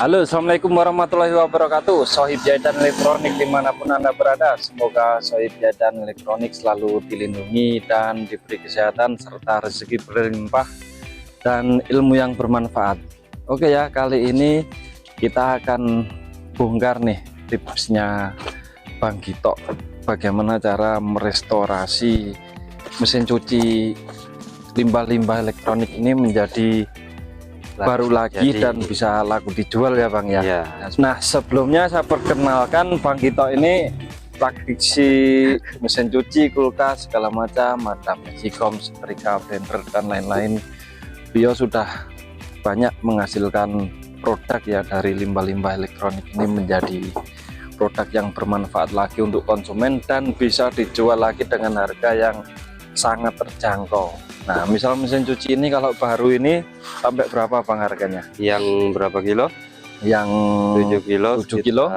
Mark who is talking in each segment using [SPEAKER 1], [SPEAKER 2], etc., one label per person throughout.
[SPEAKER 1] Halo, assalamualaikum warahmatullahi wabarakatuh. Sohib Jahitan Elektronik dimanapun Anda berada, semoga Sohib Jahitan Elektronik selalu dilindungi dan diberi kesehatan serta rezeki berlimpah dan ilmu yang bermanfaat. Oke ya, kali ini kita akan bongkar nih tipsnya Bang Gito, bagaimana cara merestorasi mesin cuci limbah-limbah elektronik ini menjadi baru lagi dan bisa laku dijual ya Bang ya. Nah, sebelumnya saya perkenalkan Bang Gito ini praktisi mesin cuci, kulkas segala macam, ada magicom, setrika, blender dan lain-lain. Beliau sudah banyak menghasilkan produk ya dari limbah-limbah elektronik ini menjadi produk yang bermanfaat lagi untuk konsumen dan bisa dijual lagi dengan harga yang sangat terjangkau. Nah, misal mesin cuci ini kalau baru ini sampai berapa Bang harganya?
[SPEAKER 2] Yang berapa kilo?
[SPEAKER 1] Yang
[SPEAKER 2] 7 kilo,
[SPEAKER 1] 7 kilo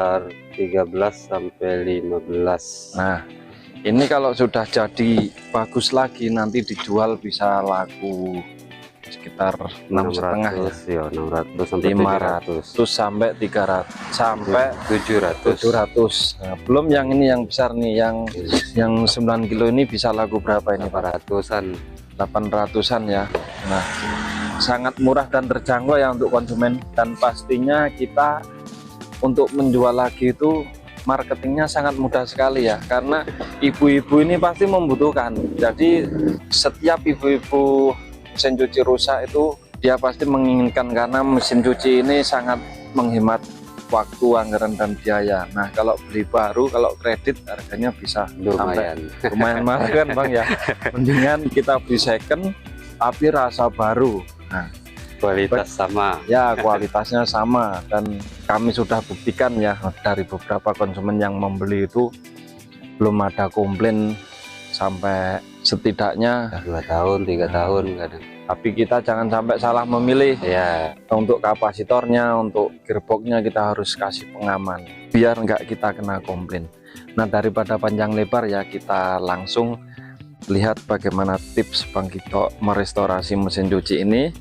[SPEAKER 2] 13 sampai 15.
[SPEAKER 1] Nah, ini kalau sudah jadi bagus lagi nanti dijual bisa laku sekitar 6,5
[SPEAKER 2] ya, 600 sampai
[SPEAKER 1] 500 sampai 300 sampai
[SPEAKER 2] 700.
[SPEAKER 1] Nah, belum yang ini yang besar nih, yang 9 kilo ini bisa laku berapa ini? 800-an ya. Nah, sangat murah dan terjangkau ya untuk konsumen, dan pastinya kita untuk menjual lagi itu marketingnya sangat mudah sekali ya, karena ibu-ibu ini pasti membutuhkan. Jadi setiap ibu-ibu mesin cuci rusak itu dia pasti menginginkan, karena mesin cuci ini sangat menghemat waktu, anggaran dan biaya. Nah, kalau beli baru, kalau kredit harganya bisa lumayan mahal kan Bang ya. Mendingan kita beli second tapi rasa baru. Nah,
[SPEAKER 2] kualitas sama
[SPEAKER 1] ya, kualitasnya sama, dan kami sudah buktikan ya dari beberapa konsumen yang membeli itu belum ada komplain sampai setidaknya
[SPEAKER 2] 2 tahun 3 tahun kadang.
[SPEAKER 1] Tapi kita jangan sampai salah memilih ya. Untuk kapasitornya, untuk gearboxnya kita harus kasih pengaman biar enggak kita kena komplain. Nah, daripada panjang lebar ya, kita langsung lihat bagaimana tips Bang Gito merestorasi mesin cuci ini,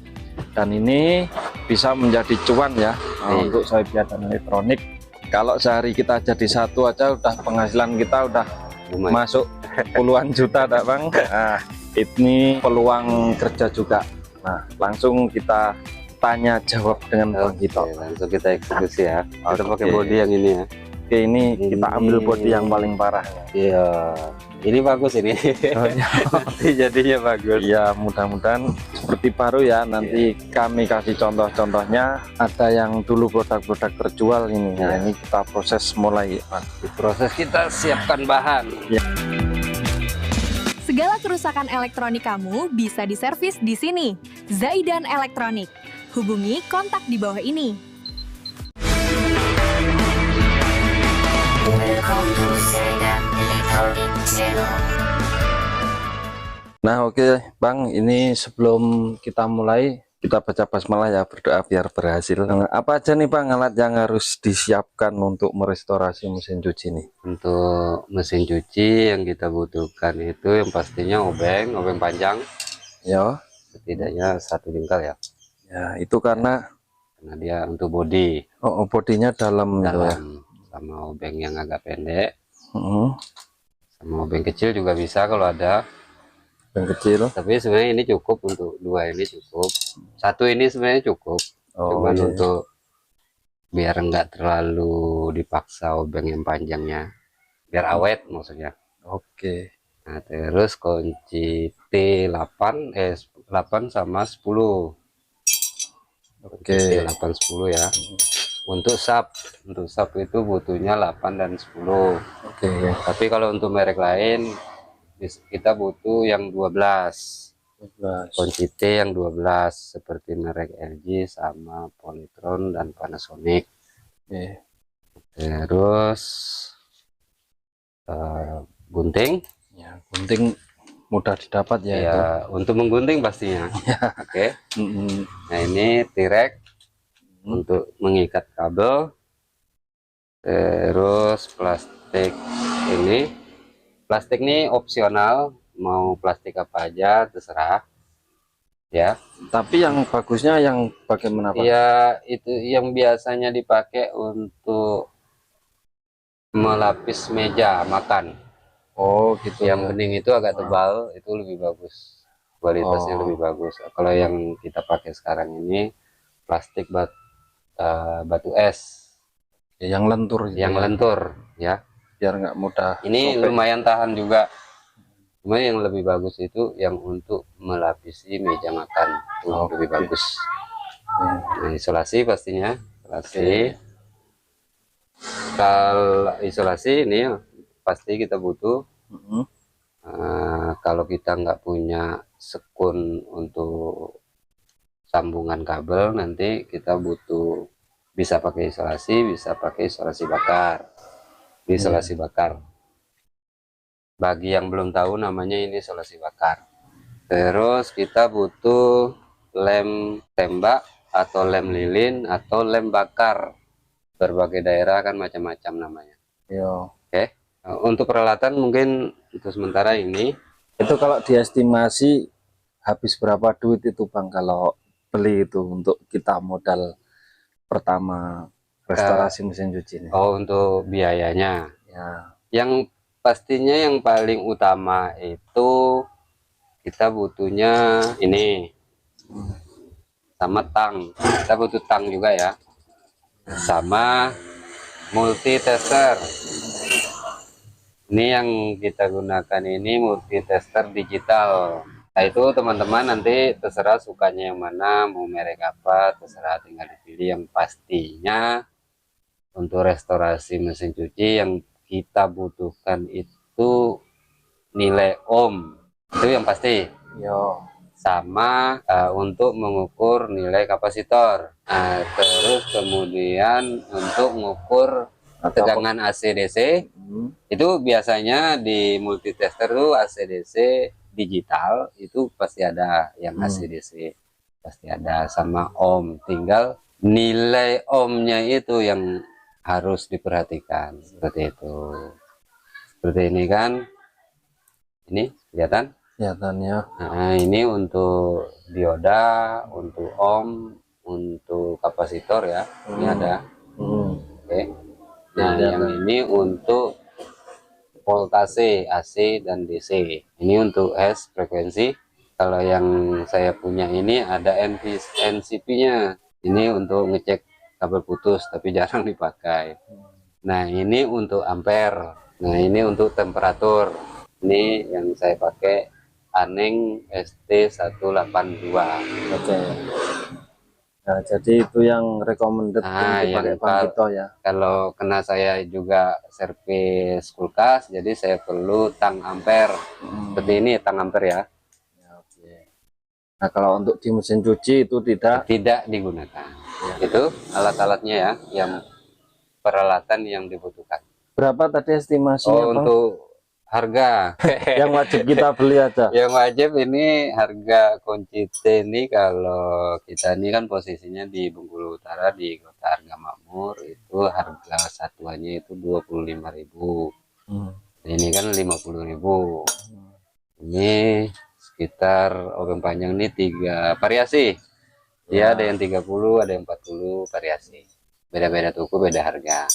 [SPEAKER 1] dan ini bisa menjadi cuan ya untuk Sohib Jahitan Elektronik. Kalau sehari kita jadi satu aja udah penghasilan kita udah masuk puluhan juta dak Bang. Nah, ini peluang kerja juga. Nah, langsung kita tanya jawab dengan Bang Gito.
[SPEAKER 2] Langsung kita eksekusi ya. Kita pakai body yang ini ya.
[SPEAKER 1] Oke, ini kita ambil body yang paling parah.
[SPEAKER 2] Iya, ini bagus ini. Nanti jadinya bagus.
[SPEAKER 1] Iya, mudah-mudahan seperti baru ya. Nanti kami kasih contoh-contohnya. Ada yang dulu produk-produk terjual ini. Nah, ini kita proses mulai.
[SPEAKER 2] Di proses kita siapkan bahan. Ya.
[SPEAKER 3] Segala kerusakan elektronik kamu bisa diservis di sini. Zaidan Elektronik. Hubungi kontak di bawah ini.
[SPEAKER 1] Nah, oke Bang, ini sebelum kita mulai kita baca basmalah ya, berdoa biar berhasil. Nah, apa aja nih Bang alat yang harus disiapkan untuk merestorasi mesin cuci nih?
[SPEAKER 2] Untuk mesin cuci yang kita butuhkan itu yang pastinya obeng panjang ya, setidaknya 1 jengkal ya.
[SPEAKER 1] Ya, itu karena
[SPEAKER 2] dia untuk body.
[SPEAKER 1] Oh, bodinya dalam gitu ya.
[SPEAKER 2] Sama obeng yang agak pendek. Sama obeng kecil juga bisa kalau ada.
[SPEAKER 1] Yang kecil, tapi
[SPEAKER 2] sebenarnya ini cukup, untuk 2 ini cukup, 1 ini sebenarnya cukup. Cuman untuk biar enggak terlalu dipaksa obeng yang panjangnya, biar awet maksudnya.
[SPEAKER 1] Oke.
[SPEAKER 2] Nah, terus kunci T8 8 sama 10.
[SPEAKER 1] Oke,
[SPEAKER 2] 8 10 ya. Untuk sub itu butuhnya 8 dan 10.
[SPEAKER 1] Oke.
[SPEAKER 2] Tapi kalau untuk merek lain kita butuh yang 12. Kunci T yang 12 seperti merek LG sama Polytron dan Panasonic. Terus gunting
[SPEAKER 1] ya, gunting mudah didapat ya,
[SPEAKER 2] ya itu. Untuk menggunting pastinya. Oke. Nah, ini T-rek untuk mengikat kabel. Terus plastik ini opsional, mau plastik apa aja terserah. ya.
[SPEAKER 1] Tapi yang bagusnya yang bagaimana Pak?
[SPEAKER 2] Ya itu yang biasanya dipakai untuk melapis meja makan.
[SPEAKER 1] Oh gitu
[SPEAKER 2] Yang
[SPEAKER 1] ya.
[SPEAKER 2] bening itu agak tebal, itu lebih bagus, kualitasnya lebih
[SPEAKER 1] Oh,
[SPEAKER 2] bagus. Kalau yang kita pakai sekarang ini plastik batu es
[SPEAKER 1] ya, yang lentur gitu
[SPEAKER 2] yang
[SPEAKER 1] ya,
[SPEAKER 2] lentur, ya.
[SPEAKER 1] biar nggak mudah
[SPEAKER 2] Ini
[SPEAKER 1] sobek.
[SPEAKER 2] lumayan tahan juga. Cuma yang lebih bagus itu yang untuk melapisi meja makan, itu lebih
[SPEAKER 1] Oke.
[SPEAKER 2] bagus.
[SPEAKER 1] Hmm,
[SPEAKER 2] Nah, isolasi pastinya, isolasi.
[SPEAKER 1] oke.
[SPEAKER 2] Kalau isolasi ini pasti kita butuh.
[SPEAKER 1] Mm-mm.
[SPEAKER 2] Kalau kita nggak punya sekun untuk sambungan kabel, nanti kita butuh, bisa pakai isolasi, bisa pakai isolasi bakar.
[SPEAKER 1] Iya.
[SPEAKER 2] Isolasi bakar, bagi yang belum tahu, namanya ini isolasi bakar. Terus kita butuh lem tembak atau lem lilin atau lem bakar. Berbagai daerah kan macam-macam namanya.
[SPEAKER 1] Iya.
[SPEAKER 2] Oke. Untuk peralatan mungkin untuk sementara ini.
[SPEAKER 1] Itu kalau diestimasi habis berapa duit itu Bang kalau beli itu untuk kita modal pertama
[SPEAKER 2] eh,
[SPEAKER 1] restorasi mesin cuci ini?
[SPEAKER 2] untuk biayanya,
[SPEAKER 1] Ya.
[SPEAKER 2] yang pastinya yang paling utama itu kita butuhnya ini sama tang. Kita butuh tang juga ya, sama multi tester. Ini yang kita gunakan ini multi tester digital. Nah itu teman-teman nanti terserah sukanya yang mana, mau merek apa, terserah, tinggal dipilih. Yang pastinya untuk restorasi mesin cuci yang kita butuhkan itu nilai ohm, itu yang pasti.
[SPEAKER 1] Yo.
[SPEAKER 2] Sama untuk mengukur nilai kapasitor. Terus kemudian untuk mengukur tegangan AC DC. Itu biasanya di multitester tuh AC DC digital itu pasti ada, yang AC DC pasti ada, sama ohm. Tinggal nilai ohmnya itu yang harus diperhatikan, seperti itu. Seperti ini kan, ini kelihatan.
[SPEAKER 1] Kelihatannya.
[SPEAKER 2] Nah, ini untuk dioda, untuk ohm, untuk kapasitor ya. Ini ada. Oke. Nah, yang ini untuk voltase AC dan DC. Ini untuk S frekuensi. Kalau yang saya punya ini ada NCP-nya. Ini untuk ngecek kabel putus tapi jarang dipakai. Nah, ini untuk ampere. Nah, ini untuk temperatur. Ini yang saya pakai Aneng ST182.
[SPEAKER 1] Oke. Nah, jadi itu yang recommended
[SPEAKER 2] Nah,
[SPEAKER 1] untuk pakai
[SPEAKER 2] yang
[SPEAKER 1] Bang Kito ya.
[SPEAKER 2] kalau kena saya juga servis kulkas, jadi saya perlu tang ampere. Seperti ini tang ampere ya.
[SPEAKER 1] Ya, oke. Nah, kalau untuk di mesin cuci itu tidak.
[SPEAKER 2] Tidak digunakan. Itu alat-alatnya ya, yang peralatan yang dibutuhkan.
[SPEAKER 1] Berapa tadi estimasinya, Bang?
[SPEAKER 2] Untuk harga
[SPEAKER 1] Yang wajib kita beli aja.
[SPEAKER 2] yang wajib ini harga kunci T ini, kalau kita ini kan posisinya di Bengkulu Utara di Kota Harga Makmur, itu harga satuannya itu 25.000. Ini kan 50.000. Ini sekitar obeng panjang ini 3 variasi. Dia ada yang 30, ada yang 40 variasi. Beda-beda toko, beda harga.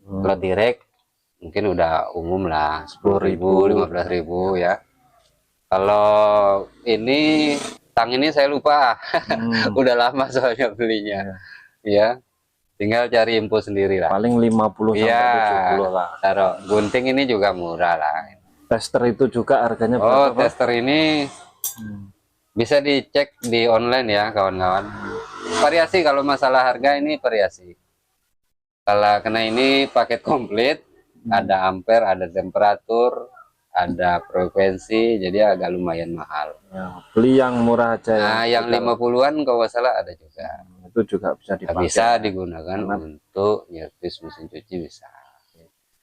[SPEAKER 2] Kalau direct mungkin udah umum lah 10.000, 15.000 ya. Kalau ini tang ini saya lupa. Udah lama soalnya belinya. Ya, tinggal cari info sendiri lah.
[SPEAKER 1] Paling 50 sampai 70 lah.
[SPEAKER 2] Taruh gunting ini juga murah lah.
[SPEAKER 1] Tester itu juga harganya berapa, Pak?
[SPEAKER 2] Tester ini bisa dicek di online ya kawan-kawan. Variasi, kalau masalah harga ini variasi. Kalau kena ini paket komplit, ada ampere, ada temperatur, ada frekuensi, jadi agak lumayan mahal.
[SPEAKER 1] Ya, beli yang murah aja ya.
[SPEAKER 2] Nah, yang 50-an kalau nggak salah ada juga.
[SPEAKER 1] Itu juga bisa dipakai.
[SPEAKER 2] Bisa digunakan untuk nyervis mesin cuci, bisa.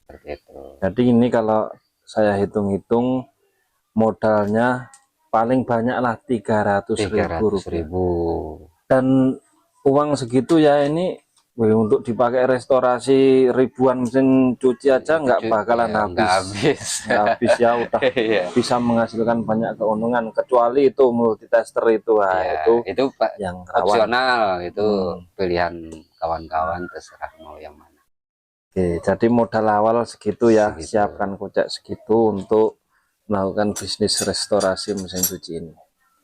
[SPEAKER 2] Seperti itu.
[SPEAKER 1] Jadi ini kalau saya hitung-hitung modalnya paling banyak lah 300.000 rupiah.
[SPEAKER 2] Ribu.
[SPEAKER 1] Dan uang segitu ya ini Wih, untuk dipakai restorasi ribuan mesin cuci aja nggak bakalan
[SPEAKER 2] Ya, nggak
[SPEAKER 1] habis.
[SPEAKER 2] habis.
[SPEAKER 1] Nggak habis ya, udah
[SPEAKER 2] Iya.
[SPEAKER 1] bisa menghasilkan banyak keuntungan. Kecuali itu multitester itu, wah,
[SPEAKER 2] Ya,
[SPEAKER 1] itu
[SPEAKER 2] itu Pak
[SPEAKER 1] yang rawan.
[SPEAKER 2] opsional, itu
[SPEAKER 1] Hmm.
[SPEAKER 2] pilihan kawan-kawan, terserah mau yang mana.
[SPEAKER 1] Oke, jadi modal awal segitu ya,
[SPEAKER 2] Segitu.
[SPEAKER 1] siapkan kocek segitu untuk melakukan bisnis restorasi mesin cuci ini.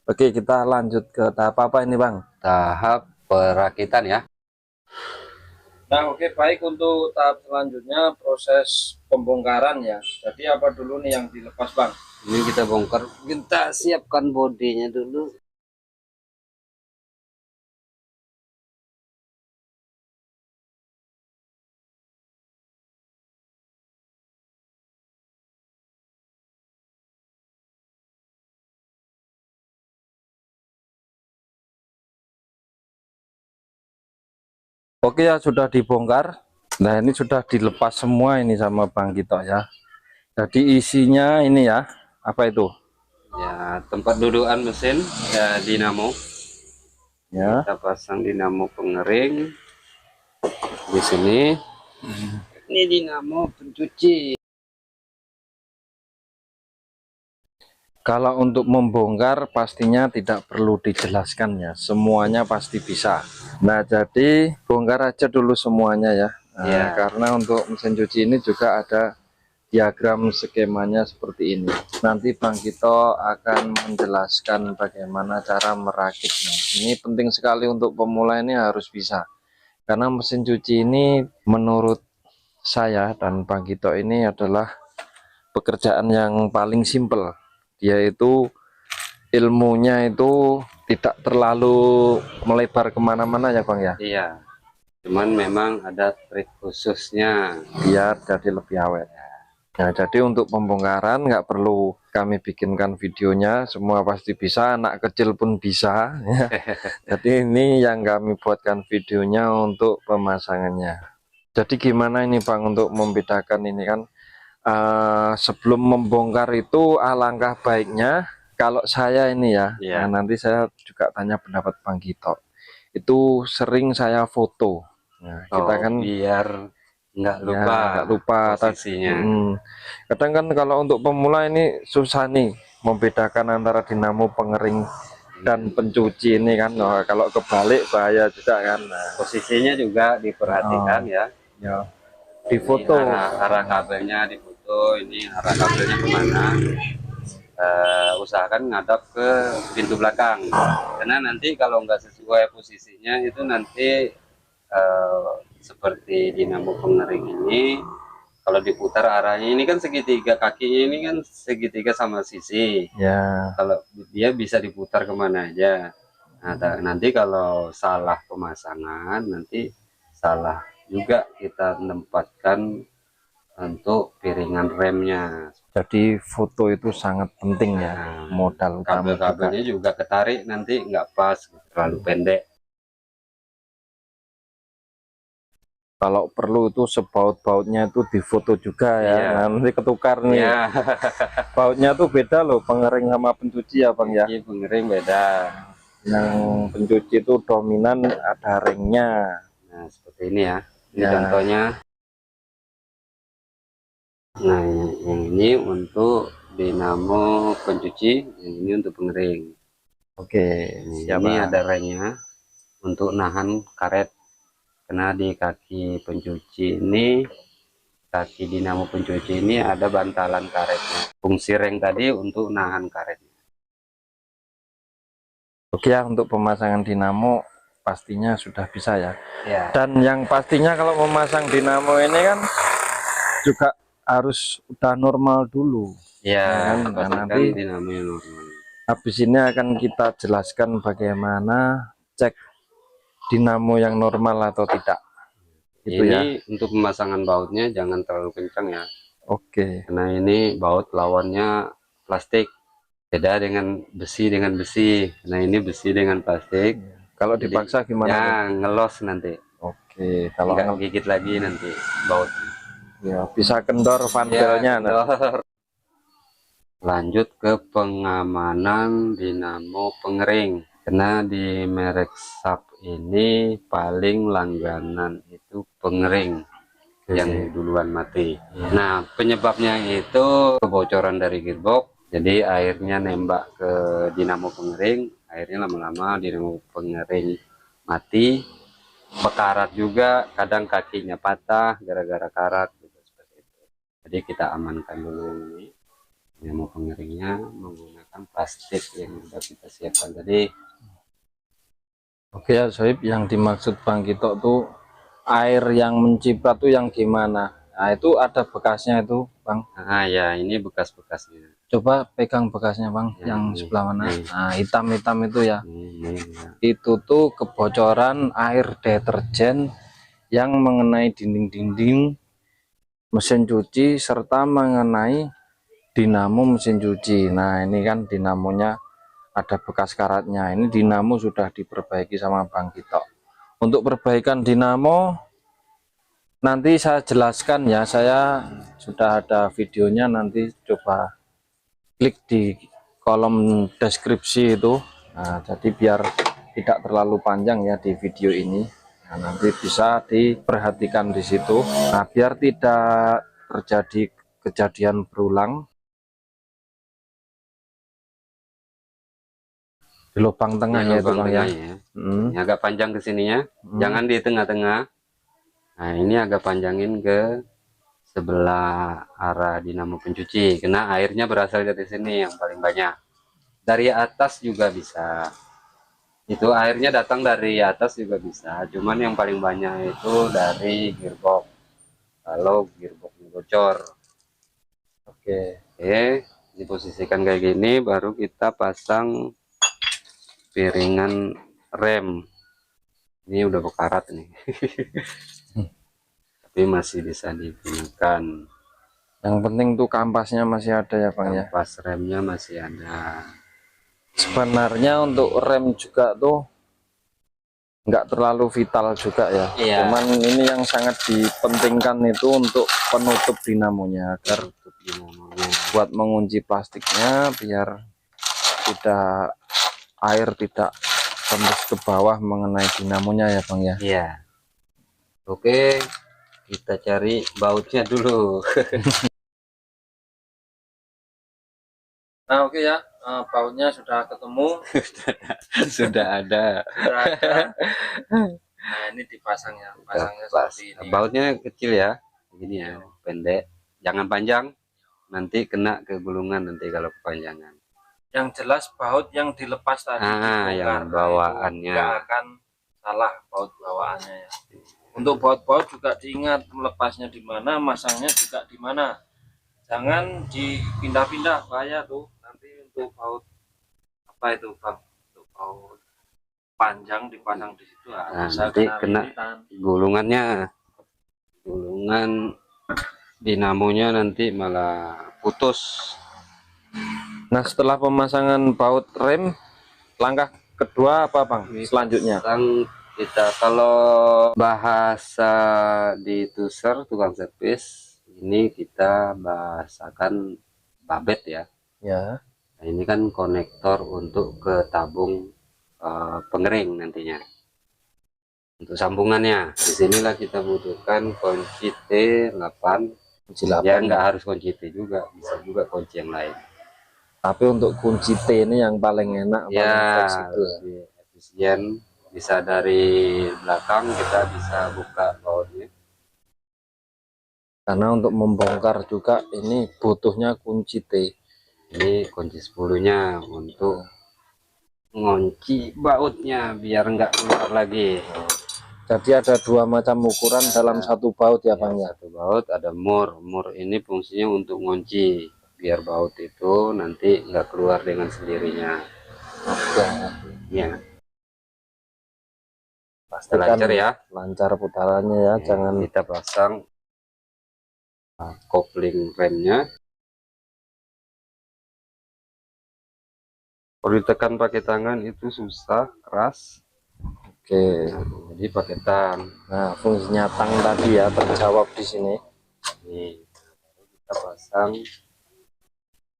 [SPEAKER 1] Oke, kita lanjut ke tahap apa ini, Bang?
[SPEAKER 2] Tahap perakitan ya.
[SPEAKER 1] Nah, oke, baik, untuk tahap selanjutnya proses pembongkaran ya. Jadi apa dulu nih yang dilepas, Bang?
[SPEAKER 2] Ini kita bongkar, kita siapkan bodinya dulu.
[SPEAKER 1] Oke ya, sudah dibongkar. Nah, ini sudah dilepas semua ini sama Bang Gito ya. Jadi isinya ini ya, apa itu?
[SPEAKER 2] Ya, tempat dudukan mesin ya, dinamo.
[SPEAKER 1] Ya,
[SPEAKER 2] Kita pasang dinamo pengering di sini. Ini dinamo pencuci.
[SPEAKER 1] kalau untuk membongkar pastinya tidak perlu dijelaskan ya, semuanya pasti bisa. Nah, jadi bongkar aja dulu semuanya ya. Nah,
[SPEAKER 2] Ya.
[SPEAKER 1] karena untuk mesin cuci ini juga ada diagram skemanya seperti ini. Nanti Bang Gito akan menjelaskan bagaimana cara merakitnya. Ini penting sekali untuk pemula, ini harus bisa. Karena mesin cuci ini menurut saya dan Bang Gito ini adalah pekerjaan yang paling simpel. Dia itu ilmunya itu tidak terlalu melebar kemana-mana ya Bang ya.
[SPEAKER 2] Iya. Cuman memang ada trik khususnya.
[SPEAKER 1] Biar jadi lebih awet. Nah, jadi untuk pembongkaran nggak perlu kami bikinkan videonya, semua pasti bisa, anak kecil pun bisa. Jadi ini yang kami buatkan videonya untuk pemasangannya. Jadi gimana ini Bang untuk membedakan ini kan, sebelum membongkar itu alangkah baiknya kalau saya ini ya,
[SPEAKER 2] Iya.
[SPEAKER 1] nah, nanti saya juga tanya pendapat Bang Gito. Itu sering saya foto. Nah, kita kan
[SPEAKER 2] biar nggak lupa,
[SPEAKER 1] ya, nggak lupa
[SPEAKER 2] posisinya.
[SPEAKER 1] kadang kan kalau untuk pemula ini susah nih membedakan antara dinamo pengering dan pencuci ini kan. Kalau kebalik bahaya juga kan. Nah,
[SPEAKER 2] Posisinya juga diperhatikan ya.
[SPEAKER 1] ya,
[SPEAKER 2] Di
[SPEAKER 1] difoto.
[SPEAKER 2] arah kabelnya difoto, ini arah kabelnya kemana. Usahakan ngadap ke pintu belakang, karena nanti kalau nggak sesuai posisinya itu nanti seperti dinamo pengering ini, kalau diputar arahnya ini kan segitiga, kakinya ini kan segitiga sama sisi
[SPEAKER 1] Ya,
[SPEAKER 2] kalau dia bisa diputar kemana aja. Nah, nanti kalau salah pemasangan, nanti salah juga kita menempatkan untuk piringan remnya.
[SPEAKER 1] jadi foto itu sangat penting ya,
[SPEAKER 2] Nah,
[SPEAKER 1] modal utama juga.
[SPEAKER 2] kabel-kabelnya juga ketarik, nanti nggak pas, terlalu pendek.
[SPEAKER 1] Kalau perlu itu sebaut-bautnya itu difoto juga ya.
[SPEAKER 2] Iya.
[SPEAKER 1] Nah, nanti ketukar nih.
[SPEAKER 2] Ya,
[SPEAKER 1] Bautnya tuh beda loh, pengering sama pencuci ya Bang ya.
[SPEAKER 2] ini pengering beda.
[SPEAKER 1] Yang pencuci itu dominan ada ringnya.
[SPEAKER 2] Nah, seperti ini ya. Ini
[SPEAKER 1] Ya.
[SPEAKER 2] contohnya. Nah, yang ini untuk dinamo pencuci, yang ini untuk pengering.
[SPEAKER 1] Oke,
[SPEAKER 2] Ini
[SPEAKER 1] siapa?
[SPEAKER 2] ada remnya untuk nahan karet. Karena di kaki pencuci ini, kaki dinamo pencuci ini ada bantalan karetnya. Fungsi rem tadi untuk nahan karetnya.
[SPEAKER 1] Oke ya, untuk pemasangan dinamo pastinya sudah bisa ya.
[SPEAKER 2] Ya.
[SPEAKER 1] Dan yang pastinya kalau memasang dinamo ini kan juga harus udah normal dulu.
[SPEAKER 2] Ya,
[SPEAKER 1] Nah,
[SPEAKER 2] pastikan
[SPEAKER 1] nanti
[SPEAKER 2] dinamo yang normal.
[SPEAKER 1] habis ini akan kita jelaskan bagaimana cek dinamo yang normal atau tidak. Itu ya.
[SPEAKER 2] Ini untuk pemasangan bautnya jangan terlalu kencang ya.
[SPEAKER 1] Oke.
[SPEAKER 2] Karena ini baut lawannya plastik. Beda dengan besi dengan besi. Nah, ini besi dengan plastik.
[SPEAKER 1] Kalau
[SPEAKER 2] Jadi,
[SPEAKER 1] dipaksa gimana?
[SPEAKER 2] ya,
[SPEAKER 1] tuh?
[SPEAKER 2] ngelos nanti.
[SPEAKER 1] Oke, kalau
[SPEAKER 2] Nggak gigit lagi nanti baut.
[SPEAKER 1] ya bisa kendor vantilnya.
[SPEAKER 2] Ya, lanjut ke pengamanan dinamo pengering. Karena di merek SAP ini paling langganan itu pengering yang duluan mati. Nah, penyebabnya itu kebocoran dari gearbox. Jadi airnya nembak ke dinamo pengering, airnya lama-lama dinamo pengering mati. Bekarat juga, kadang kakinya patah gara-gara karat gitu, seperti itu. Jadi kita amankan dulu ini dinamo pengeringnya menggunakan plastik yang sudah kita siapkan tadi.
[SPEAKER 1] Oke ya Sohib, yang dimaksud Bang Kito tuh air yang menciprat tuh yang gimana? Nah itu ada bekasnya itu Bang.
[SPEAKER 2] Nah ya, ini bekas-bekasnya.
[SPEAKER 1] Coba pegang bekasnya Bang,
[SPEAKER 2] Ya,
[SPEAKER 1] yang
[SPEAKER 2] ini,
[SPEAKER 1] sebelah mana?
[SPEAKER 2] ini.
[SPEAKER 1] Nah hitam-hitam itu ya.
[SPEAKER 2] Ini, ya.
[SPEAKER 1] Itu tuh kebocoran air deterjen yang mengenai dinding-dinding mesin cuci serta mengenai dinamo mesin cuci. Nah ini kan dinamonya ada bekas karatnya. Ini dinamo sudah diperbaiki sama Bang Kito. Untuk perbaikan dinamo nanti saya jelaskan ya, saya sudah ada videonya, nanti coba klik di kolom deskripsi itu. Nah jadi biar tidak terlalu panjang ya di video ini. Nah, nanti bisa diperhatikan di situ. Nah biar tidak terjadi kejadian berulang, di lubang tengah ya itu Bang ya.
[SPEAKER 2] Ini agak panjang ke sininya, jangan di tengah-tengah. Nah ini agak panjangin ke sebelah arah dinamo pencuci, karena airnya berasal dari sini yang paling banyak. Dari atas juga bisa, itu airnya datang dari atas juga bisa, cuman yang paling banyak itu dari gearbox, kalau gearboxnya bocor. Oke, diposisikan kayak gini, baru kita pasang piringan rem. Ini udah bekarat nih. Tapi masih bisa digunakan.
[SPEAKER 1] Yang penting tuh kampasnya masih ada ya Bang ya.
[SPEAKER 2] Kampas remnya masih ada.
[SPEAKER 1] Sebenarnya untuk rem juga tuh nggak terlalu vital juga ya.
[SPEAKER 2] Iya.
[SPEAKER 1] Cuman ini yang sangat dipentingkan itu untuk penutup dinamonya, agar buat mengunci plastiknya biar tidak air tidak tembus ke bawah mengenai dinamonya ya Bang ya.
[SPEAKER 2] Iya. Oke, kita cari bautnya dulu.
[SPEAKER 1] Nah oke ya, bautnya sudah ketemu.
[SPEAKER 2] Sudah ada.
[SPEAKER 1] Sudah ada. Nah ini dipasangnya, pasangnya seperti ini.
[SPEAKER 2] Bautnya kecil ya, begini ya, pendek. Jangan panjang, nanti kena ke gulungan nanti kalau kepanjangan.
[SPEAKER 1] Yang jelas baut yang dilepas tadi
[SPEAKER 2] yang bawaannya
[SPEAKER 1] nggak akan salah baut bawaannya ya. Untuk baut-baut juga diingat melepasnya di mana, masangnya juga di mana. Jangan dipindah-pindah, bahaya tuh nanti. Untuk baut apa itu Bang? Untuk baut panjang dipasang di situ
[SPEAKER 2] nanti kena gulungannya, gulungan dinamonya nanti malah putus.
[SPEAKER 1] Nah setelah pemasangan baut rem, langkah kedua apa Bang selanjutnya?
[SPEAKER 2] Kita kalau bahasa di tuser tukang servis ini kita bahasakan babet ya.
[SPEAKER 1] Ya.
[SPEAKER 2] Nah, ini kan konektor untuk ke tabung pengering nantinya. Untuk sambungannya, disinilah kita butuhkan kunci T8. Ya nggak harus kunci T juga, bisa juga kunci yang lain.
[SPEAKER 1] Tapi untuk kunci T ini yang paling enak,
[SPEAKER 2] Ya,
[SPEAKER 1] lebih
[SPEAKER 2] efisien. Bisa dari belakang kita bisa buka bautnya.
[SPEAKER 1] Karena untuk membongkar juga ini butuhnya kunci T.
[SPEAKER 2] Ini kunci 10-nya untuk ngunci bautnya biar nggak keluar lagi.
[SPEAKER 1] Jadi ada dua macam ukuran dalam satu baut ya Bang ya.
[SPEAKER 2] Satu baut ada mur. Mur ini fungsinya untuk ngunci biar baut itu nanti nggak keluar dengan sendirinya. Ya.
[SPEAKER 1] Pastikan
[SPEAKER 2] lancar ya,
[SPEAKER 1] lancar putarannya ya, jangan
[SPEAKER 2] kita pasang kopling remnya. Kalau ditekan pakai tangan itu susah, keras.
[SPEAKER 1] Oke.
[SPEAKER 2] Jadi pakai tang.
[SPEAKER 1] Nah fungsinya tang tadi ya terjawab di sini.
[SPEAKER 2] Nih, kita pasang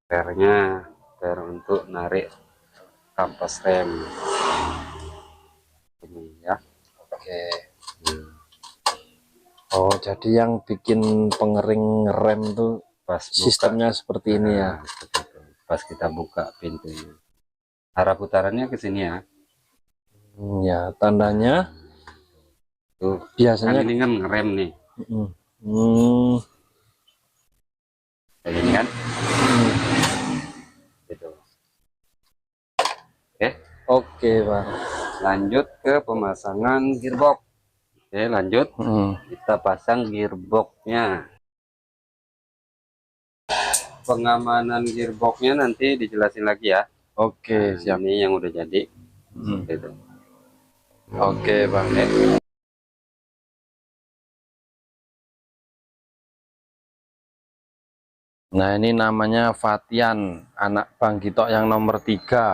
[SPEAKER 2] pernya, per untuk narik kampas rem.
[SPEAKER 1] Oke.
[SPEAKER 2] Hmm.
[SPEAKER 1] Oh, jadi yang bikin pengering rem tuh
[SPEAKER 2] Pas buka,
[SPEAKER 1] sistemnya seperti ini ya.
[SPEAKER 2] seperti itu. Pas kita buka pintunya, arah putarannya ke sini ya.
[SPEAKER 1] Ya, tandanya
[SPEAKER 2] Tuh,
[SPEAKER 1] biasanya
[SPEAKER 2] kan ini kan ngerem nih,
[SPEAKER 1] Hmm. Hmm.
[SPEAKER 2] kayak gini kan. Gitu.
[SPEAKER 1] Oke, Bang.
[SPEAKER 2] Lanjut ke pemasangan gearbox. Oke, lanjut. Kita pasang gearboxnya. Pengamanan gearboxnya nanti dijelasin lagi ya.
[SPEAKER 1] Oke,
[SPEAKER 2] Nah,
[SPEAKER 1] siap.
[SPEAKER 2] ini yang udah jadi. Gitu.
[SPEAKER 1] Oke, Bang. Nah, ini namanya Fatian, anak Bang Gito yang nomor 3.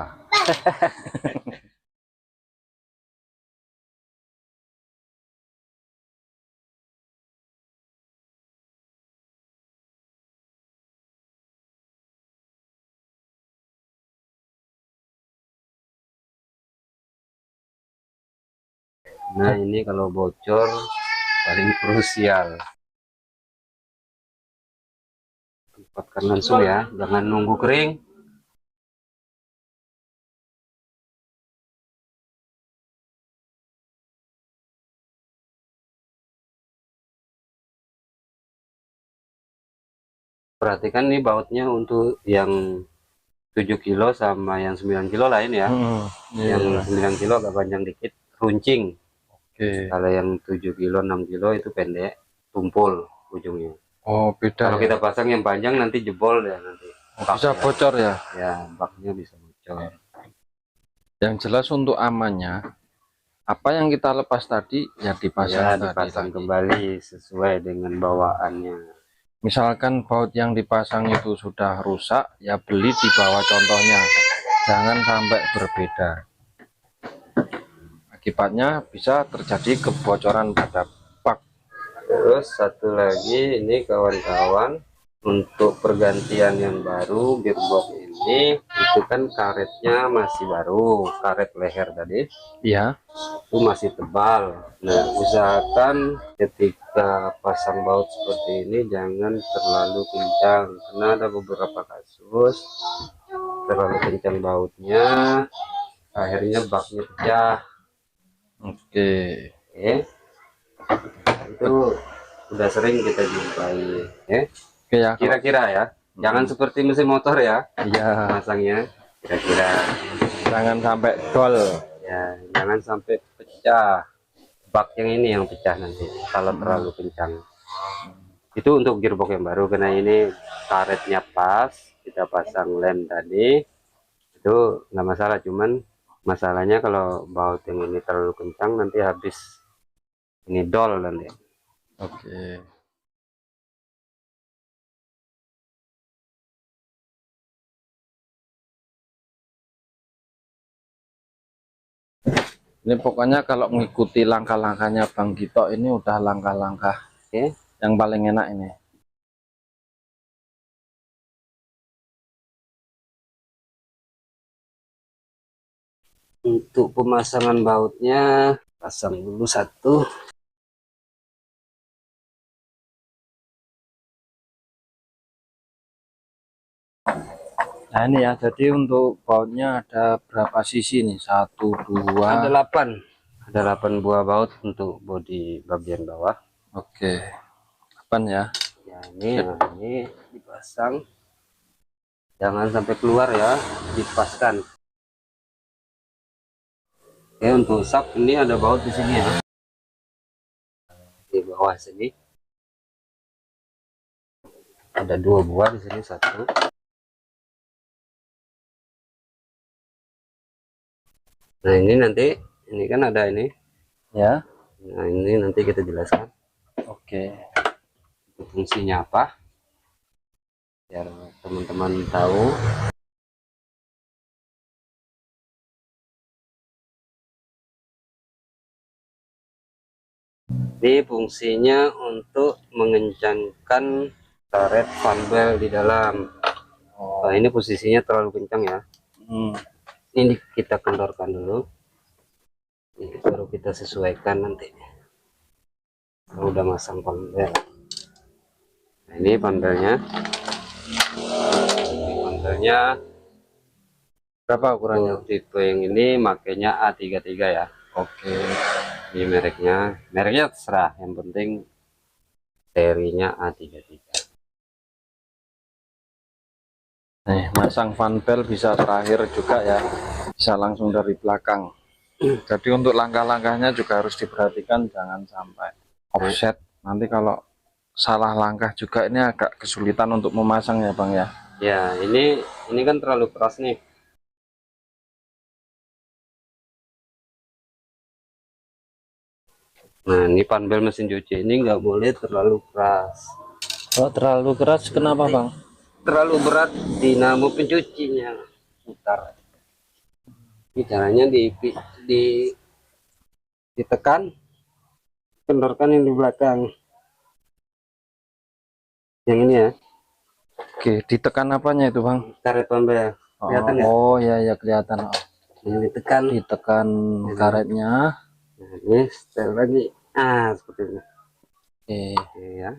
[SPEAKER 2] Nah, ini kalau bocor paling krusial. Tempatkan langsung ya, jangan nunggu kering. Perhatikan nih bautnya untuk yang 7 kilo sama yang 9 kilo lain ya. Yang 9 kilo agak panjang dikit, runcing.
[SPEAKER 1] Oke.
[SPEAKER 2] Kalau yang 7 kilo 6 kilo itu pendek, tumpul ujungnya.
[SPEAKER 1] Oh, beda
[SPEAKER 2] Kalau
[SPEAKER 1] ya.
[SPEAKER 2] kita pasang yang panjang nanti jebol ya nanti.
[SPEAKER 1] Bisa bocor ya.
[SPEAKER 2] Ya, baknya bisa bocor.
[SPEAKER 1] Yang jelas untuk amannya, apa yang kita lepas tadi ya dipasang
[SPEAKER 2] Ya,
[SPEAKER 1] tadi
[SPEAKER 2] dipasang
[SPEAKER 1] lagi.
[SPEAKER 2] kembali sesuai dengan bawaannya.
[SPEAKER 1] Misalkan baut yang dipasang itu sudah rusak, ya beli di bawah contohnya. Jangan sampai berbeda. Akibatnya bisa terjadi kebocoran pada bak.
[SPEAKER 2] Terus satu lagi ini kawan-kawan, untuk pergantian yang baru gearbox ini itu kan karetnya masih baru, karet leher tadi
[SPEAKER 1] Ya.
[SPEAKER 2] itu masih tebal. Nah, usahakan ketika pasang baut seperti ini jangan terlalu kencang, karena ada beberapa kasus terlalu kencang bautnya akhirnya baknya pecah.
[SPEAKER 1] Oke.
[SPEAKER 2] Itu udah sering kita jumpai ya.
[SPEAKER 1] Oke ya.
[SPEAKER 2] Kira-kira ya, jangan seperti mesin motor ya.
[SPEAKER 1] Iya.
[SPEAKER 2] Masangnya kira-kira
[SPEAKER 1] Jangan sampai dol.
[SPEAKER 2] ya, jangan sampai pecah. Bak yang ini yang pecah nanti kalau terlalu kencang. Itu untuk gearbox yang baru, karena ini karetnya pas, kita pasang lem tadi itu nggak masalah. Cuman masalahnya kalau baut yang ini terlalu kencang nanti habis ini dol nanti.
[SPEAKER 1] Oke. Ini pokoknya kalau mengikuti langkah-langkahnya Bang Gito ini udah langkah-langkah yang paling enak ini.
[SPEAKER 2] Untuk pemasangan bautnya pasang dulu satu.
[SPEAKER 1] Nah ini ya, jadi untuk bautnya ada berapa sisi nih? 1, 2.
[SPEAKER 2] Ada 8. Ada 8 buah baut untuk bodi bagian bawah.
[SPEAKER 1] Oke. 8 ya.
[SPEAKER 2] Ya, ini dipasang. Jangan sampai keluar ya, dipaskan. Oke, untuk sak ini ada baut di sini ya. Di bawah sini. Ada 2 buah di sini, 1. Nah, ini nanti ini kan ada ini.
[SPEAKER 1] Ya.
[SPEAKER 2] Nah, ini nanti kita jelaskan.
[SPEAKER 1] Oke.
[SPEAKER 2] Itu fungsinya apa? Biar teman-teman tahu. Ini fungsinya untuk mengencangkan karet fan belt di dalam. Nah, ini posisinya terlalu kencang ya. Ini kita kendorkan dulu. Ini baru kita kita sesuaikan nanti kalau udah masang panel. Nah, ini panelnya
[SPEAKER 1] Berapa ukurannya?
[SPEAKER 2] untuk tipe yang ini makanya A33 ya.
[SPEAKER 1] Oke.
[SPEAKER 2] Ini mereknya terserah, yang penting serinya A33.
[SPEAKER 1] Nih, masang fan belt bisa terakhir juga ya, bisa langsung dari belakang. Jadi untuk langkah-langkahnya juga harus diperhatikan, jangan sampai offset. Nanti kalau salah langkah juga ini agak kesulitan untuk memasang ya Bang ya.
[SPEAKER 2] Ya, ini kan terlalu keras nih. Nah, ini panel mesin cuci ini nggak boleh terlalu keras.
[SPEAKER 1] Kalau terlalu keras kenapa Bang?
[SPEAKER 2] Terlalu berat dinamo pencucinya putar. Ini caranya ditekan, kendorkan yang di belakang. Yang ini ya.
[SPEAKER 1] Oke, ditekan apanya itu Bang?
[SPEAKER 2] Karet panel. Kelihatan ya?
[SPEAKER 1] Oh ya ya kelihatan. Oh.
[SPEAKER 2] Yang ditekan.
[SPEAKER 1] Ditekan karetnya.
[SPEAKER 2] Nah, ini setel lagi. Ah, seperti ini.
[SPEAKER 1] Oke.
[SPEAKER 2] Ya.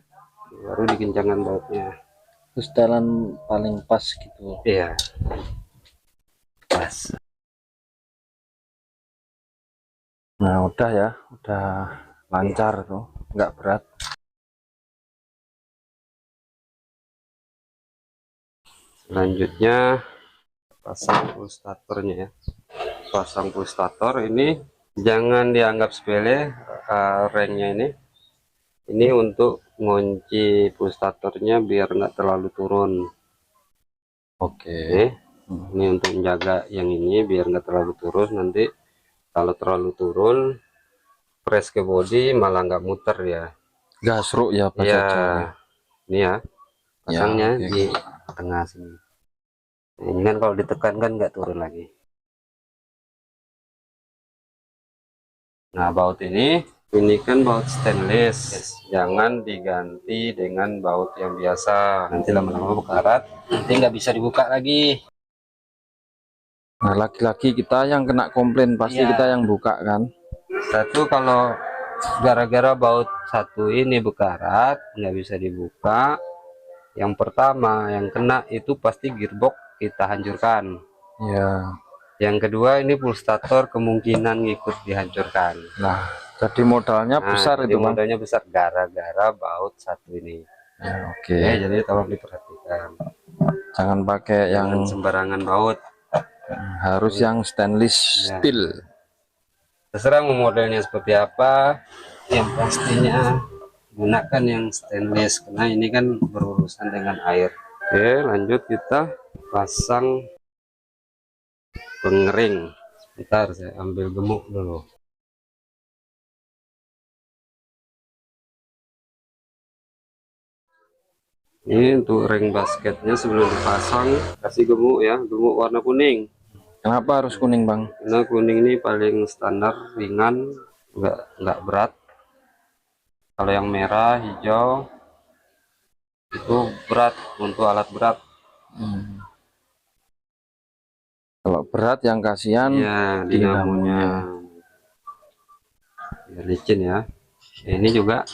[SPEAKER 2] Baru dikencangkan bautnya.
[SPEAKER 1] Terus setelan paling pas gitu.
[SPEAKER 2] Iya. Pas.
[SPEAKER 1] Nah udah ya, udah lancar tuh, nggak berat.
[SPEAKER 2] Selanjutnya pasang full statornya ya. Pasang full stator ini jangan dianggap sepele, ringnya ini untuk ngunci full statornya biar nggak terlalu turun.
[SPEAKER 1] Oke.
[SPEAKER 2] Ini untuk menjaga yang ini biar nggak terlalu turun. Nanti kalau terlalu turun press ke body malah nggak muter ya.
[SPEAKER 1] Gasruk ya Pak
[SPEAKER 2] Ya,
[SPEAKER 1] Jawa.
[SPEAKER 2] ini ya pasangnya
[SPEAKER 1] Ya, oke.
[SPEAKER 2] di tengah sini. Nah, ini kan kalau ditekan kan nggak turun lagi. Nah, baut ini kan baut stainless, jangan diganti dengan baut yang biasa, nanti lama-lama berkarat, nanti nggak bisa dibuka lagi.
[SPEAKER 1] Nah laki-laki kita yang kena komplain pasti
[SPEAKER 2] Iya.
[SPEAKER 1] kita yang buka kan.
[SPEAKER 2] Satu, kalau gara-gara baut satu ini berkarat nggak bisa dibuka, yang pertama yang kena itu pasti gearbox kita hancurkan.
[SPEAKER 1] Ya.
[SPEAKER 2] Yang kedua, ini full stator kemungkinan ngikut dihancurkan.
[SPEAKER 1] Nah jadi modalnya besar
[SPEAKER 2] jadi
[SPEAKER 1] itu Bang.
[SPEAKER 2] modalnya besar gara-gara baut satu ini.
[SPEAKER 1] Ya, oke.
[SPEAKER 2] Ya, jadi tolong diperhatikan.
[SPEAKER 1] Jangan pakai
[SPEAKER 2] Jangan
[SPEAKER 1] yang
[SPEAKER 2] sembarangan baut.
[SPEAKER 1] harus yang stainless
[SPEAKER 2] Ya.
[SPEAKER 1] steel.
[SPEAKER 2] Terserah mau modelnya seperti apa, yang pastinya gunakan yang stainless karena ini kan berurusan dengan air. Oke, lanjut kita pasang pengering. Sebentar, saya ambil gemuk dulu. Ini untuk ring basketnya sebelum dipasang kasih gemuk ya, gemuk warna kuning.
[SPEAKER 1] Kenapa harus kuning Bang?
[SPEAKER 2] Karena kuning ini paling standar, ringan, nggak berat. Kalau yang merah, hijau itu berat untuk alat berat.
[SPEAKER 1] Kalau berat yang kasihan
[SPEAKER 2] Ya,
[SPEAKER 1] dinamonya.
[SPEAKER 2] Ya, licin ya. Ini juga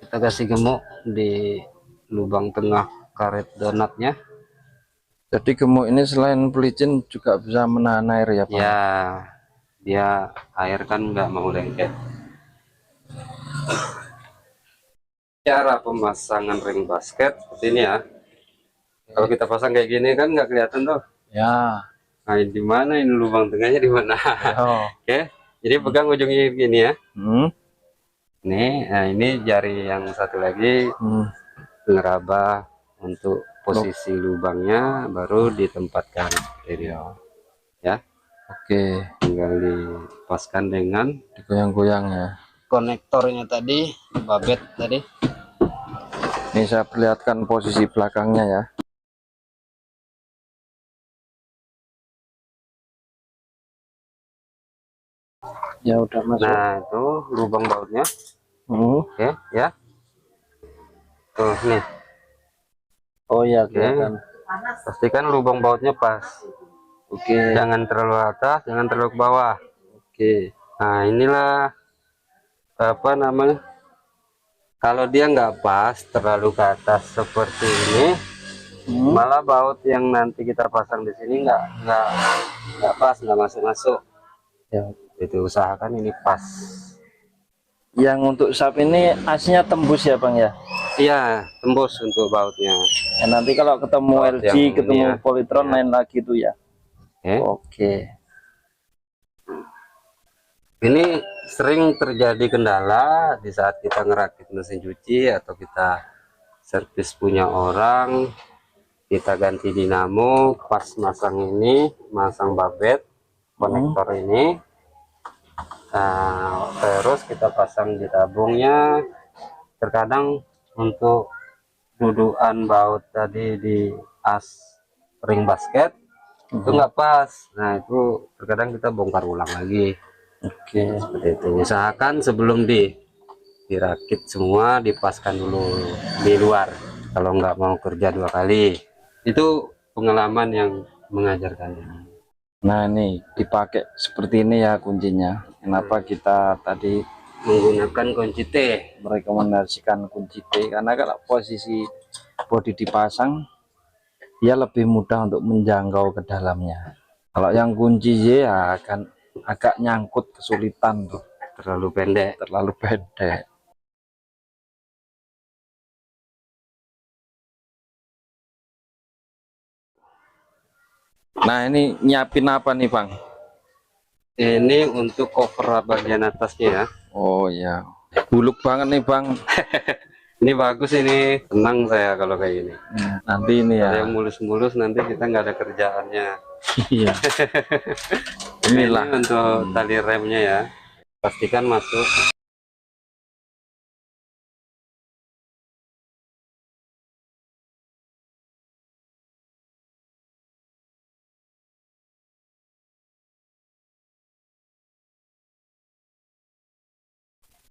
[SPEAKER 2] kita kasih gemuk di lubang tengah karet donatnya.
[SPEAKER 1] Jadi gemuk ini selain pelicin juga bisa menahan air ya Pak?
[SPEAKER 2] Ya, dia air kan nggak mau lengket. Cara pemasangan ring basket seperti ini ya. Kalau kita pasang kayak gini kan nggak kelihatan tuh.
[SPEAKER 1] Ya.
[SPEAKER 2] Nah, di mana ini lubang tengahnya di mana?
[SPEAKER 1] Oh.
[SPEAKER 2] Oke, jadi pegang ujungnya begini ya.
[SPEAKER 1] Nah,
[SPEAKER 2] Ini jari yang satu lagi ngeraba untuk posisi lubangnya, baru ditempatkan ini ya.
[SPEAKER 1] Oke,
[SPEAKER 2] Tinggal dipaskan dengan
[SPEAKER 1] digoyang-goyang ya.
[SPEAKER 2] konektornya tadi, babet tadi.
[SPEAKER 1] Ini saya perlihatkan posisi belakangnya ya. Ya udah masuk.
[SPEAKER 2] Nah, itu lubang bautnya. Oke ya. Tuh nih.
[SPEAKER 1] Oh ya kelihatan.
[SPEAKER 2] Pastikan lubang bautnya pas.
[SPEAKER 1] Oke.
[SPEAKER 2] Jangan terlalu atas, jangan terlalu ke bawah. Oke. Nah, inilah apa namanya? Kalau dia nggak pas terlalu ke atas seperti ini, malah baut yang nanti kita pasang di sini nggak pas, nggak masuk-masuk.
[SPEAKER 1] Ya.
[SPEAKER 2] Itu usahakan ini pas.
[SPEAKER 1] Yang untuk sap ini asnya tembus ya Bang ya.
[SPEAKER 2] Iya, tembus untuk bautnya.
[SPEAKER 1] Ya, nanti kalau ketemu
[SPEAKER 2] Baut
[SPEAKER 1] LG,
[SPEAKER 2] yang ini
[SPEAKER 1] ketemu
[SPEAKER 2] ya.
[SPEAKER 1] Polytron
[SPEAKER 2] Iya.
[SPEAKER 1] lain lagi tuh ya.
[SPEAKER 2] Oke.
[SPEAKER 1] Oke.
[SPEAKER 2] Ini sering terjadi kendala di saat kita ngerakit mesin cuci atau kita servis punya orang, kita ganti dinamo, pas masang ini, masang babet, konektor ini, nah, terus kita pasang di tabungnya. Terkadang untuk dudukan baut tadi di as ring basket itu nggak pas. Nah, itu terkadang kita bongkar ulang lagi.
[SPEAKER 1] Oke.
[SPEAKER 2] Seperti itu. Usahakan sebelum dirakit semua dipaskan dulu di luar. Kalau nggak mau kerja 2 kali. Itu pengalaman yang mengajarkan.
[SPEAKER 1] Nah ini dipakai seperti ini ya kuncinya. Kenapa kita tadi
[SPEAKER 2] Menggunakan kunci T.
[SPEAKER 1] merekomendasikan kunci T? Karena kalau posisi bodi dipasang, dia lebih mudah untuk menjangkau ke dalamnya. Kalau yang kunci Y ya akan agak nyangkut, kesulitan tuh,
[SPEAKER 2] Terlalu pendek.
[SPEAKER 1] terlalu pendek. Nah ini nyiapin apa nih Bang?
[SPEAKER 2] Ini untuk cover bagian atasnya ya.
[SPEAKER 1] Oh ya, buluk banget nih Bang.
[SPEAKER 2] Ini bagus, ini tenang saya kalau kayak gini.
[SPEAKER 1] Nanti ini
[SPEAKER 2] Kalau
[SPEAKER 1] ya.
[SPEAKER 2] yang mulus-mulus nanti kita nggak ada kerjaannya.
[SPEAKER 1] Iya. Inilah.
[SPEAKER 2] Ini untuk tali remnya ya. Pastikan masuk.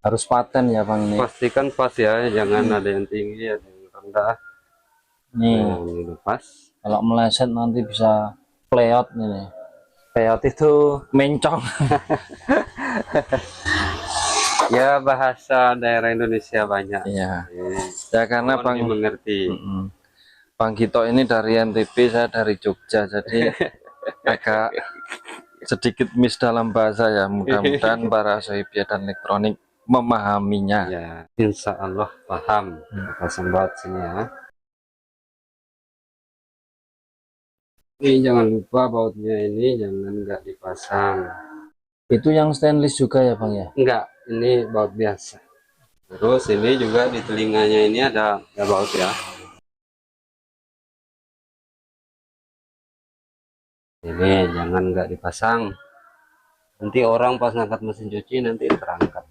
[SPEAKER 1] Harus paten ya Bang ini.
[SPEAKER 2] Pastikan pas ya, jangan ada yang tinggi, ada yang rendah.
[SPEAKER 1] Nih,
[SPEAKER 2] Nah, ini udah pas.
[SPEAKER 1] kalau meleset nanti bisa pleot nih. Pleot itu mencong.
[SPEAKER 2] Ya, bahasa daerah Indonesia banyak.
[SPEAKER 1] Iya. Ya karena
[SPEAKER 2] Mohon
[SPEAKER 1] Bang
[SPEAKER 2] dimengerti.
[SPEAKER 1] Bang Gito ini dari NTB, saya dari Jogja, jadi agak sedikit miss dalam bahasa ya. Mudah-mudahan para sohibia dan elektronik memahaminya.
[SPEAKER 2] Ya, insya Allah paham. Pasang baut sini ya. Ini jangan lupa bautnya ini jangan nggak dipasang.
[SPEAKER 1] Itu yang stainless juga ya Bang ya?
[SPEAKER 2] Enggak, ini baut biasa. Terus ini juga di telinganya ini ada baut ya. Ini jangan nggak dipasang. Nanti orang pas ngangkat mesin cuci nanti terangkat.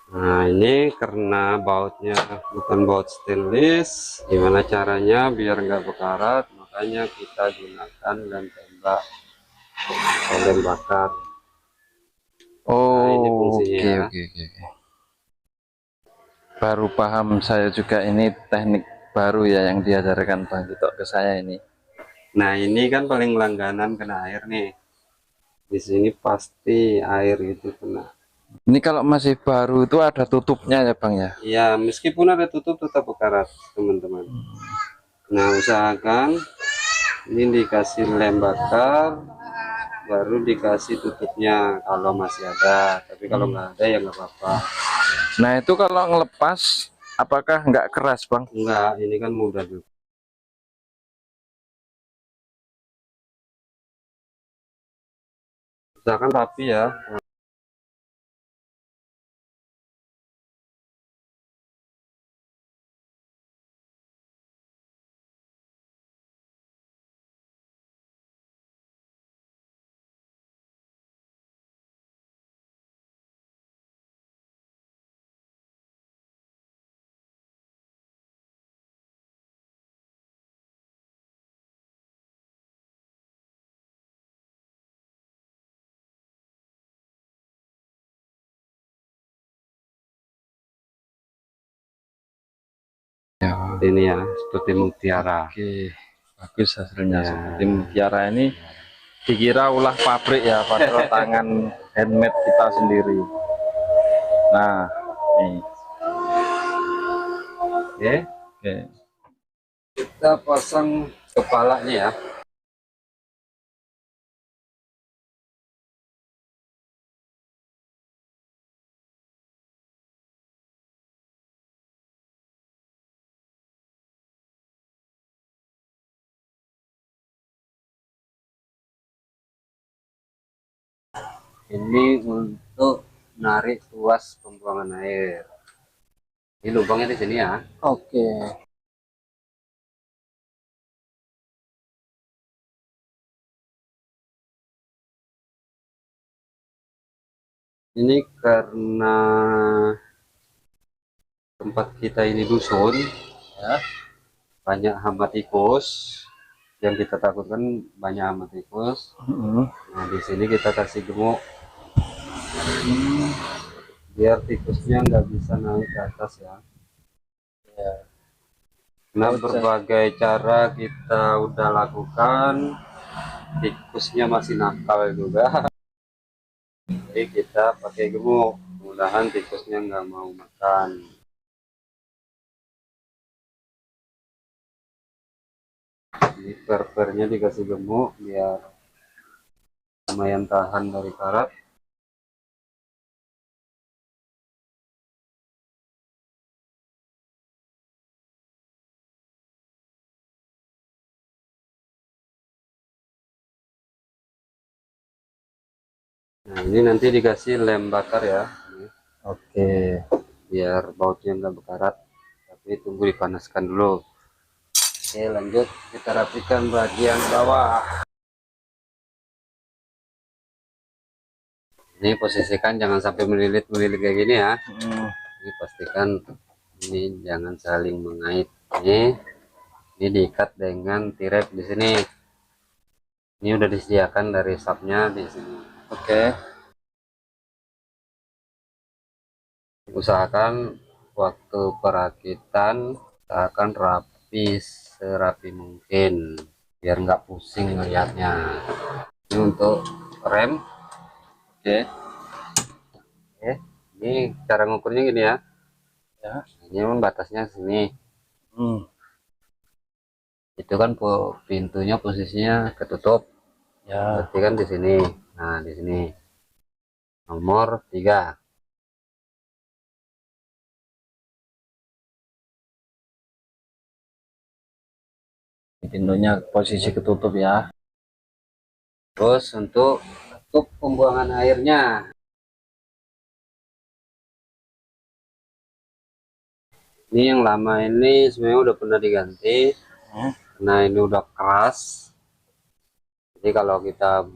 [SPEAKER 2] Nah, ini karena bautnya bukan baut stainless, gimana caranya biar nggak berkarat, makanya kita gunakan lem tembak atau lem bakar. Nah, ini
[SPEAKER 1] Oh,
[SPEAKER 2] fungsinya
[SPEAKER 1] oke,
[SPEAKER 2] ya.
[SPEAKER 1] oke, oke. Baru paham saya juga, ini teknik baru ya yang diajarkan Bang Gito ke saya ini.
[SPEAKER 2] Nah, ini kan paling langganan kena air nih. Di sini pasti air itu kena.
[SPEAKER 1] Ini kalau masih baru itu ada tutupnya ya Bang ya?
[SPEAKER 2] Ya, meskipun ada tutup tetap berkarat, teman-teman. Nah, usahakan ini dikasih lem bakar, baru dikasih tutupnya kalau masih ada. Tapi kalau nggak ada ya nggak apa-apa.
[SPEAKER 1] Nah itu kalau ngelepas, apakah nggak keras Bang?
[SPEAKER 2] Enggak, ini kan mudah juga. Usahakan rapi ya.
[SPEAKER 1] Ya,
[SPEAKER 2] Ini ya seperti mutiara.
[SPEAKER 1] oke, bagus hasilnya
[SPEAKER 2] Ya.
[SPEAKER 1] seperti mutiara ini. Dikira ulah pabrik ya, padahal tangan handmade kita sendiri. Nah, nih,
[SPEAKER 2] Oke,
[SPEAKER 1] oke.
[SPEAKER 2] kita pasang kepalanya ya. Ini untuk narik tuas pembuangan air. Ini lubangnya di sini ya.
[SPEAKER 1] Oke.
[SPEAKER 2] Ini karena tempat kita ini dusun,
[SPEAKER 1] Ya.
[SPEAKER 2] banyak hama tikus. Yang kita takutkan banyak hama tikus. Nah, di sini kita kasih gemuk biar tikusnya nggak bisa naik ke atas ya.
[SPEAKER 1] Ya.
[SPEAKER 2] Nah,
[SPEAKER 1] Oh,
[SPEAKER 2] berbagai cara kita udah lakukan, tikusnya masih nakal juga. Jadi kita pakai gemuk, mudahan tikusnya nggak mau makan. Ini per-pernya dikasih gemuk biar lumayan tahan dari karat. Nah, ini nanti dikasih lem bakar ya.
[SPEAKER 1] Oke.
[SPEAKER 2] Biar bautnya nggak berkarat, tapi tunggu dipanaskan dulu. Oke, lanjut kita rapikan bagian bawah. Ini posisikan jangan sampai melilit kayak gini ya. Ini pastikan ini jangan saling mengait. Ini diikat dengan tirep di sini. Ini udah disediakan dari sapnya di sini.
[SPEAKER 1] Oke.
[SPEAKER 2] Usahakan waktu perakitan usahakan rapi serapi mungkin biar nggak pusing ngeliatnya. Ini untuk rem.
[SPEAKER 1] Oke.
[SPEAKER 2] Oke, ini cara ngukurnya gini ya.
[SPEAKER 1] Ya.
[SPEAKER 2] Ini pun batasnya sini. Itu kan pintunya posisinya ketutup.
[SPEAKER 1] Ya.
[SPEAKER 2] Berarti kan di sini. Nah, di sini nomor 3.
[SPEAKER 1] Pintunya posisi ketutup ya.
[SPEAKER 2] Terus untuk tutup pembuangan airnya. Ini yang lama ini sebenarnya udah pernah diganti. Nah, ini udah keras. Jadi kalau kita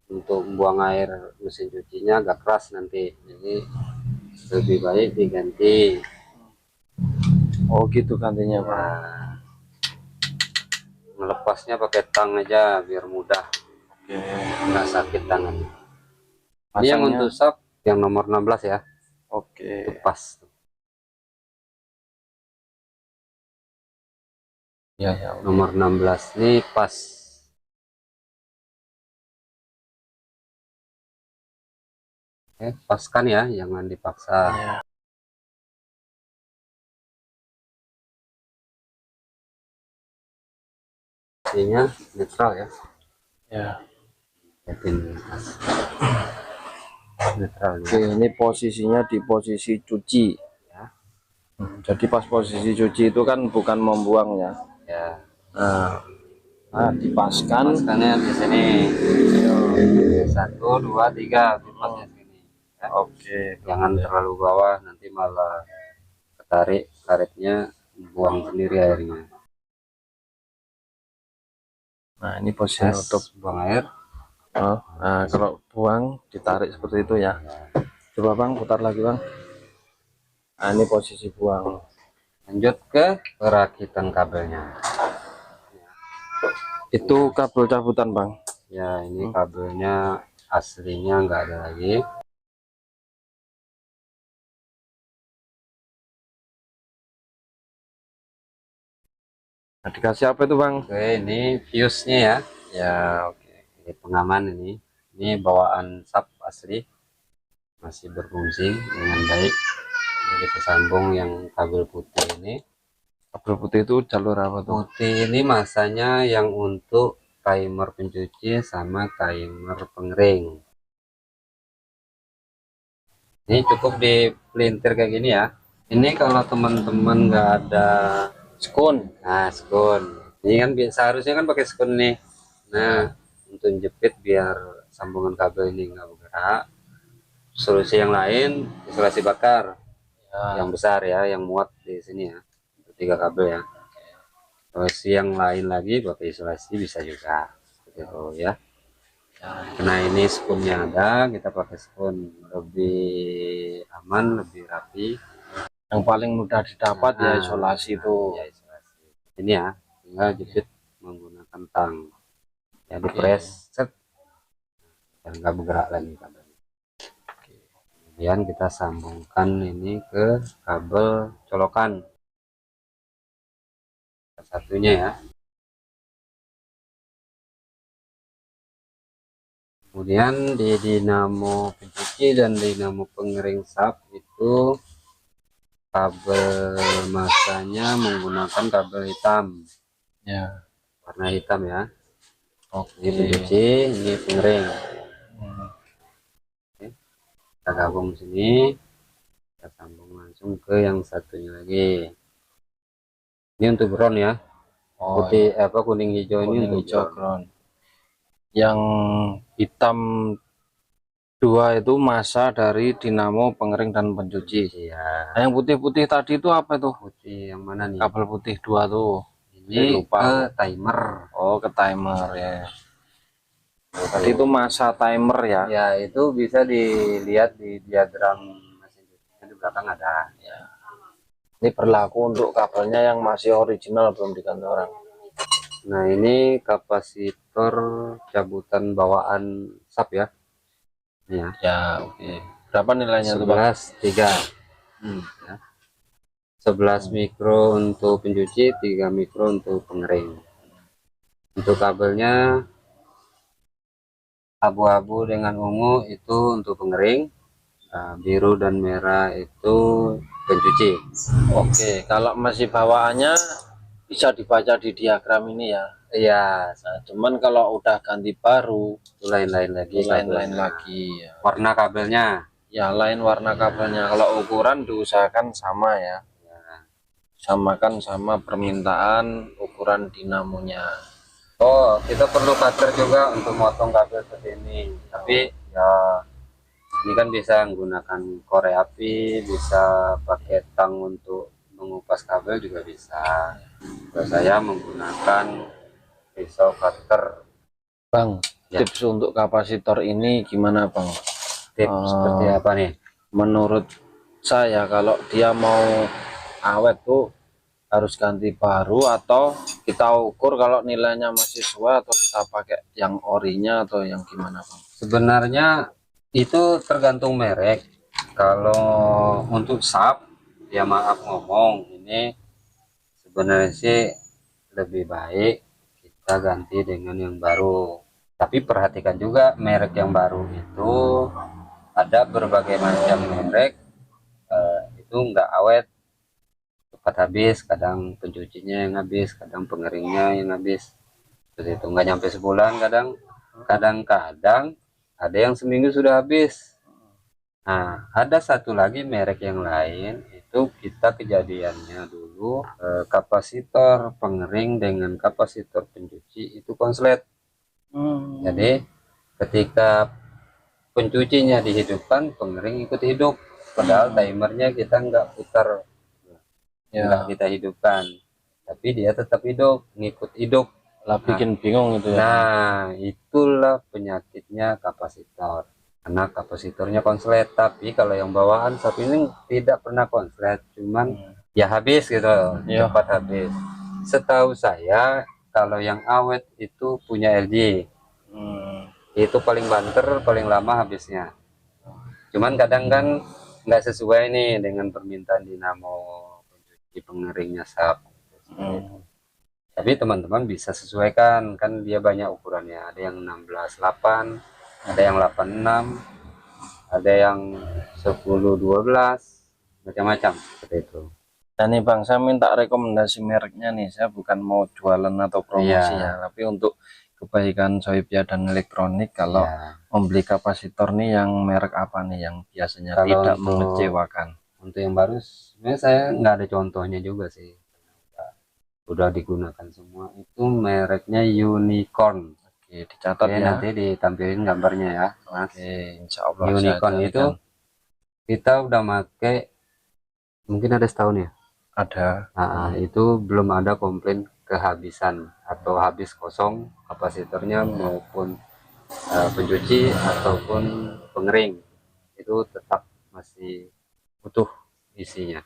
[SPEAKER 2] untuk buang air mesin cucinya agak keras nanti. Jadi lebih baik diganti.
[SPEAKER 1] Oh gitu gantinya Pak.
[SPEAKER 2] Nah, melepasnya pakai tang aja biar mudah,
[SPEAKER 1] Oke.
[SPEAKER 2] nggak sakit tangannya. Ini yang
[SPEAKER 1] Pasangnya.
[SPEAKER 2] untuk sap yang nomor 16 ya.
[SPEAKER 1] Oke.
[SPEAKER 2] Itu pas.
[SPEAKER 1] Ya ya.
[SPEAKER 2] Nomor 16 ini pas. Paskan ya, jangan dipaksa.
[SPEAKER 1] Ya.
[SPEAKER 2] Ininya netral ya.
[SPEAKER 1] Ya.
[SPEAKER 2] Netral
[SPEAKER 1] Oke,
[SPEAKER 2] ya.
[SPEAKER 1] ini posisinya di posisi cuci.
[SPEAKER 2] Ya.
[SPEAKER 1] Jadi pas posisi cuci itu kan bukan membuang ya.
[SPEAKER 2] Ya.
[SPEAKER 1] Nah, dipaskan.
[SPEAKER 2] Paskannya di sini. 1, 2, 3 dipasnya sini. Ya.
[SPEAKER 1] Oke.
[SPEAKER 2] Jangan terlalu bawah nanti malah ketarik karetnya, buang sendiri airnya.
[SPEAKER 1] Nah, ini posisi untuk
[SPEAKER 2] buang air.
[SPEAKER 1] oh, nah kalau buang ditarik seperti itu ya. Coba Bang, putar lagi Bang. Nah, ini posisi buang.
[SPEAKER 2] Lanjut ke perakitan kabelnya.
[SPEAKER 1] Itu kabel cabutan Bang.
[SPEAKER 2] Ya, ini kabelnya aslinya nggak ada lagi.
[SPEAKER 1] Nah, dikasih apa itu Bang?
[SPEAKER 2] Oke, ini fuse-nya ya.
[SPEAKER 1] Ya, oke.
[SPEAKER 2] Ini pengaman ini. Ini bawaan sub asli, masih berfungsi dengan baik. Jadi tersambung yang kabel putih ini.
[SPEAKER 1] Kabel putih itu jalur apa tuh?
[SPEAKER 2] Putih ini masanya yang untuk timer pencuci sama timer pengering. Ini cukup di pelintir kayak gini ya. Ini kalau teman-teman nggak ada
[SPEAKER 1] Skun.
[SPEAKER 2] nah skun, ini kan seharusnya kan pakai skun nih. Nah, untuk jepit biar sambungan kabel ini nggak bergerak, solusi yang lain isolasi bakar yang besar ya, yang muat di sini ya, untuk 3 kabel ya. Solusi yang lain lagi pakai isolasi bisa juga, seperti itu ya. Nah, ini skunnya ada, kita pakai skun lebih aman, lebih rapi.
[SPEAKER 1] Yang paling mudah didapat ya isolasi itu.
[SPEAKER 2] Ya, isolasi. Ini ya, tinggal jepit menggunakan tang. Ya, dipres, set, dan nggak bergerak lagi kabelnya. Kemudian kita sambungkan ini ke kabel colokan. Satunya ya. Kemudian di dinamo pencuci dan dinamo pengering sap itu kabel masanya menggunakan kabel hitam.
[SPEAKER 1] Ya.
[SPEAKER 2] Warna hitam ya.
[SPEAKER 1] Oke.
[SPEAKER 2] Ini pencuci, ini pengering. Oke. Kita gabung sini, kita sambung langsung ke yang satunya lagi. Ini untuk ground ya.
[SPEAKER 1] Oh,
[SPEAKER 2] Putih apa kuning hijau ini
[SPEAKER 1] kuning
[SPEAKER 2] untuk
[SPEAKER 1] hijau
[SPEAKER 2] ground.
[SPEAKER 1] ground. Yang hitam 2 itu masa dari dinamo pengering dan pencuci.
[SPEAKER 2] Iya.
[SPEAKER 1] Nah, yang putih-putih tadi itu apa tuh?
[SPEAKER 2] Putih yang mana nih?
[SPEAKER 1] Kabel putih 2 tuh.
[SPEAKER 2] Ini
[SPEAKER 1] lupa.
[SPEAKER 2] ke timer.
[SPEAKER 1] Oh, ke timer ya. Tadi itu masa timer ya.
[SPEAKER 2] Ya, itu bisa dilihat di diagram mesin cuci di belakang ada.
[SPEAKER 1] Ya. Ini berlaku untuk kabelnya yang masih original, belum diganti orang.
[SPEAKER 2] Nah, ini kapasitor cabutan bawaan sub ya. Ya.
[SPEAKER 1] Ya, oke. Berapa nilainya tuh, Bang?
[SPEAKER 2] 11,3. Ya. 11 mikro untuk pencuci, 3 mikro untuk pengering. Untuk kabelnya abu-abu dengan ungu itu untuk pengering, biru dan merah itu pencuci.
[SPEAKER 1] Oke, kalau masih bawaannya bisa dibaca di diagram ini ya.
[SPEAKER 2] Iya,
[SPEAKER 1] Nah, cuman kalau udah ganti baru,
[SPEAKER 2] lain-lain lagi.
[SPEAKER 1] lain-lain lagi ya.
[SPEAKER 2] Warna kabelnya.
[SPEAKER 1] Ya, lain warna kabelnya. Kalau ukuran diusahakan sama ya. Samakan sama permintaan ukuran dinamonya.
[SPEAKER 2] Oh, kita perlu cutter juga untuk motong kabel seperti ini. Tapi ya ini kan bisa menggunakan korek api, bisa pakai tang untuk mengupas kabel juga bisa. Kalau saya menggunakan pisau cutter.
[SPEAKER 1] Bang,
[SPEAKER 2] Ya.
[SPEAKER 1] tips untuk kapasitor ini gimana Bang?
[SPEAKER 2] Tips seperti apa nih?
[SPEAKER 1] Menurut saya kalau dia mau awet tuh harus ganti baru, atau kita ukur kalau nilainya masih sesuai, atau kita pakai yang orinya, atau yang gimana Bang?
[SPEAKER 2] Sebenarnya itu tergantung merek. Kalau untuk sub, ya maaf ngomong, ini sebenarnya sih lebih baik kita ganti dengan yang baru. Tapi perhatikan juga merek yang baru itu ada berbagai macam merek, itu nggak awet, cepat habis, kadang pencucinya yang habis, kadang pengeringnya yang habis. Seperti itu, nggak nyampe sebulan, kadang-kadang ada yang seminggu sudah habis. Nah, ada satu lagi merek yang lain, itu kita kejadiannya dulu kapasitor pengering dengan kapasitor pencuci itu konslet. Jadi ketika pencucinya dihidupkan, pengering ikut hidup, padahal timernya kita nggak putar, nggak kita hidupkan, tapi dia tetap hidup, ngikut hidup.
[SPEAKER 1] Lah bikin bingung itu ya.
[SPEAKER 2] Nah, itulah penyakitnya kapasitor, karena kapasitornya konslet. Tapi kalau yang bawaan sapi ini tidak pernah konslet, cuman ya habis gitu, cepat habis. Setahu saya kalau yang awet itu punya LG, itu paling banter, paling lama habisnya. Cuman kadang kan nggak sesuai nih dengan permintaan dinamo pencuci pengeringnya sap. Tapi teman-teman bisa sesuaikan, kan dia banyak ukurannya, ada yang 16/8, ada yang 86, ada yang 10/12, macam-macam seperti itu.
[SPEAKER 1] Dan nih Bang, saya minta rekomendasi mereknya nih. Saya bukan mau jualan atau promosi
[SPEAKER 2] Iya.
[SPEAKER 1] ya, tapi untuk kebaikan Sohib Jadan Elektronik, kalau
[SPEAKER 2] Ya,
[SPEAKER 1] membeli kapasitor nih yang merek apa nih yang biasanya
[SPEAKER 2] kalau
[SPEAKER 1] tidak
[SPEAKER 2] untuk
[SPEAKER 1] mengecewakan?
[SPEAKER 2] yang baru sebenarnya saya nggak ada contohnya juga sih, udah digunakan semua. Itu mereknya Unicorn.
[SPEAKER 1] Oke, dicatat
[SPEAKER 2] Oke,
[SPEAKER 1] ya.
[SPEAKER 2] nanti ditampilin gambarnya ya, Mas.
[SPEAKER 1] Oke, insya Allah saya
[SPEAKER 2] Unicorn itu
[SPEAKER 1] carikan.
[SPEAKER 2] kita udah make mungkin ada setahun ya.
[SPEAKER 1] Ada.
[SPEAKER 2] Itu belum ada komplain kehabisan atau habis kosong kapasitornya maupun pencuci ataupun pengering, itu tetap masih utuh isinya.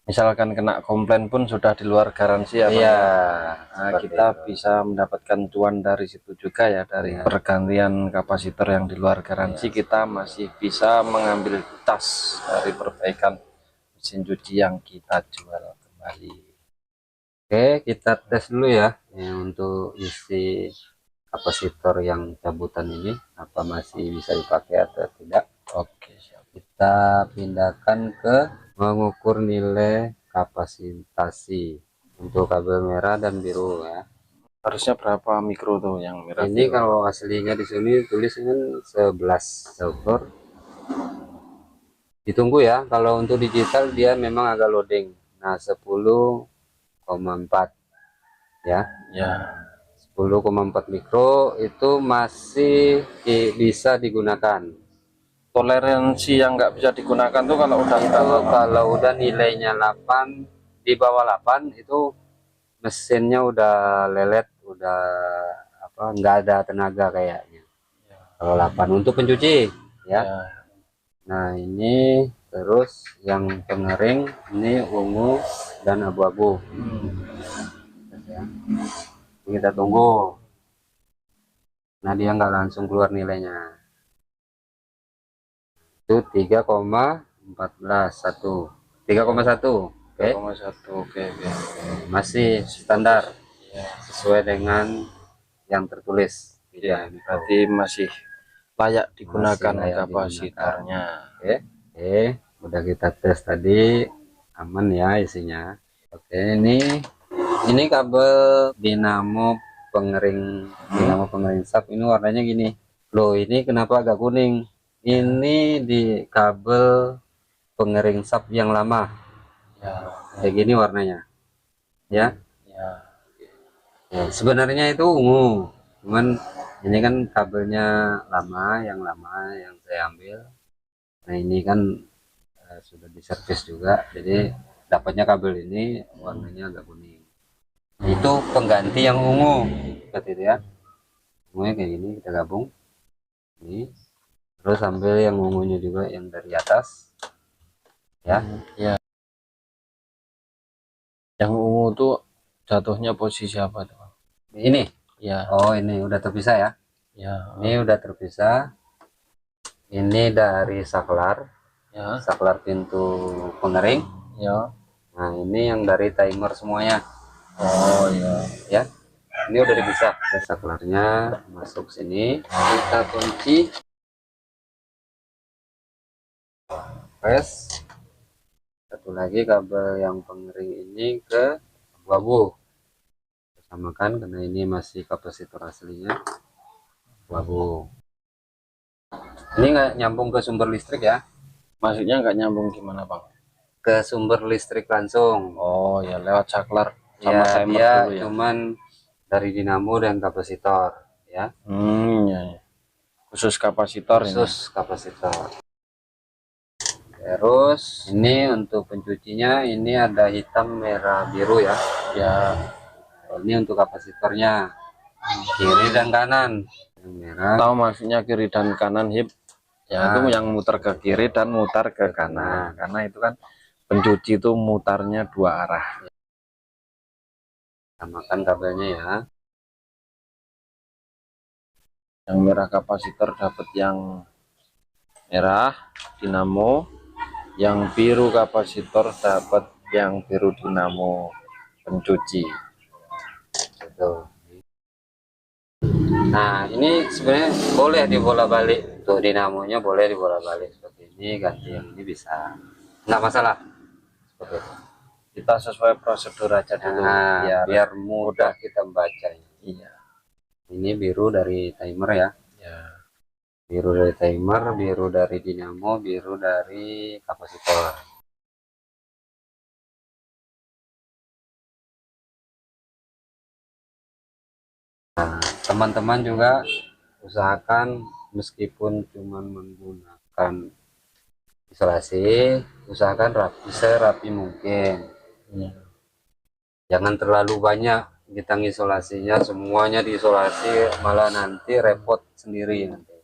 [SPEAKER 1] Misalkan kena komplain pun sudah di luar garansi ya Bang?
[SPEAKER 2] Iya,
[SPEAKER 1] Nah,
[SPEAKER 2] seperti
[SPEAKER 1] kita
[SPEAKER 2] itu.
[SPEAKER 1] bisa mendapatkan cuan dari situ juga ya, dari
[SPEAKER 2] Iya.
[SPEAKER 1] pergantian kapasitor yang di luar garansi. Kita masih bisa mengambil tas dari perbaikan mesin cuci yang kita jual kembali.
[SPEAKER 2] Oke, kita tes dulu ya, untuk isi kapasitor yang cabutan ini apa masih bisa dipakai atau tidak.
[SPEAKER 1] Oke, siap.
[SPEAKER 2] Kita pindahkan ke mengukur nilai kapasitasi untuk kabel merah dan biru ya.
[SPEAKER 1] Harusnya berapa mikro tuh yang merah?
[SPEAKER 2] Ini kalau aslinya di sini tulisnya 11 ukur. Ditunggu ya, kalau untuk digital dia memang agak loading. Nah, 10,4 ya.
[SPEAKER 1] Ya.
[SPEAKER 2] 10,4 mikro itu masih bisa digunakan.
[SPEAKER 1] Toleransi yang nggak bisa digunakan tuh kalau udah
[SPEAKER 2] Kalau udah nilainya 8, di bawah 8 itu mesinnya udah lelet, udah apa, nggak ada tenaga kayaknya. Kalau 8 untuk pencuci ya. Nah, ini terus yang pengering ini ungu dan abu-abu. Ya. Ini kita tunggu. Nah, dia nggak langsung keluar nilainya. Itu 3,1. Oke.
[SPEAKER 1] 3,1. Oke.
[SPEAKER 2] Masih standar sesuai dengan yang tertulis.
[SPEAKER 1] Ya, berarti masih layak digunakan
[SPEAKER 2] Masih layak
[SPEAKER 1] kapasitornya.
[SPEAKER 2] Oke, udah kita tes tadi, aman ya isinya. Oke, ini kabel dinamo pengering sap, ini warnanya gini. Loh, ini kenapa agak kuning? Ini di kabel pengering sap yang lama.
[SPEAKER 1] Ya.
[SPEAKER 2] Kayak gini warnanya. Ya.
[SPEAKER 1] Ya.
[SPEAKER 2] Ya, sebenarnya itu ungu. Cuman ini kan kabelnya lama yang saya ambil. Nah, ini kan sudah diservis juga, jadi dapatnya kabel ini warnanya agak kuning. Itu pengganti yang ungu seperti itu ya. Ungunya kayak gini, kita gabung ini, terus ambil yang ungunya juga yang dari atas ya.
[SPEAKER 1] Yang ungu tuh jatuhnya posisi apa tuh?
[SPEAKER 2] Ini
[SPEAKER 1] Ya.
[SPEAKER 2] Oh, ini udah terpisah ya.
[SPEAKER 1] Ya.
[SPEAKER 2] Ini udah terpisah. Ini dari saklar
[SPEAKER 1] Ya.
[SPEAKER 2] saklar pintu pengering
[SPEAKER 1] Ya.
[SPEAKER 2] Nah, ini yang dari timer semuanya.
[SPEAKER 1] Oh ya.
[SPEAKER 2] Ya, ini udah dipisah. Saklarnya masuk sini, kita kunci, press. Satu lagi kabel yang pengering ini ke abu-abu, samakan karena ini masih kapasitor aslinya abu-abu. Ini nggak nyambung ke sumber listrik ya.
[SPEAKER 1] Maksudnya nggak nyambung gimana Bang?
[SPEAKER 2] Ke sumber listrik langsung.
[SPEAKER 1] Oh ya, lewat saklar sama
[SPEAKER 2] Ya,
[SPEAKER 1] timer
[SPEAKER 2] dia
[SPEAKER 1] dulu ya.
[SPEAKER 2] cuman dari dinamo dan kapasitor ya.
[SPEAKER 1] Ya. Khusus kapasitor
[SPEAKER 2] Khusus kapasitor. Terus ini untuk pencucinya, ini ada hitam, merah, biru ya.
[SPEAKER 1] Ya.
[SPEAKER 2] Ini untuk kapasitornya kiri dan kanan. Yang merah.
[SPEAKER 1] Tahu maksudnya kiri dan kanan hip? Ya, itu yang muter ke kiri dan muter ke kanan. Karena itu kan pencuci itu mutarnya dua arah.
[SPEAKER 2] Samakan kabelnya ya.
[SPEAKER 1] Yang merah kapasitor dapat yang merah dinamo, yang biru kapasitor dapat yang biru dinamo pencuci.
[SPEAKER 2] itu. Nah, ini sebenarnya boleh dibolak-balik, untuk dinamonya boleh dibolak-balik seperti ini, ganti yang ini bisa, nggak masalah seperti itu.
[SPEAKER 1] Kita sesuai prosedur aja dulu
[SPEAKER 2] Nah, biar mudah kita membacanya.
[SPEAKER 1] Iya.
[SPEAKER 2] Ini biru dari timer ya,
[SPEAKER 1] Ya.
[SPEAKER 2] biru dari timer, biru dari dinamo, biru dari kapasitor. Nah, teman-teman juga usahakan meskipun cuma menggunakan isolasi, usahakan rapi serapi mungkin.
[SPEAKER 1] Ya.
[SPEAKER 2] Jangan terlalu banyak kita isolasinya, semuanya diisolasi malah nanti repot sendiri nanti.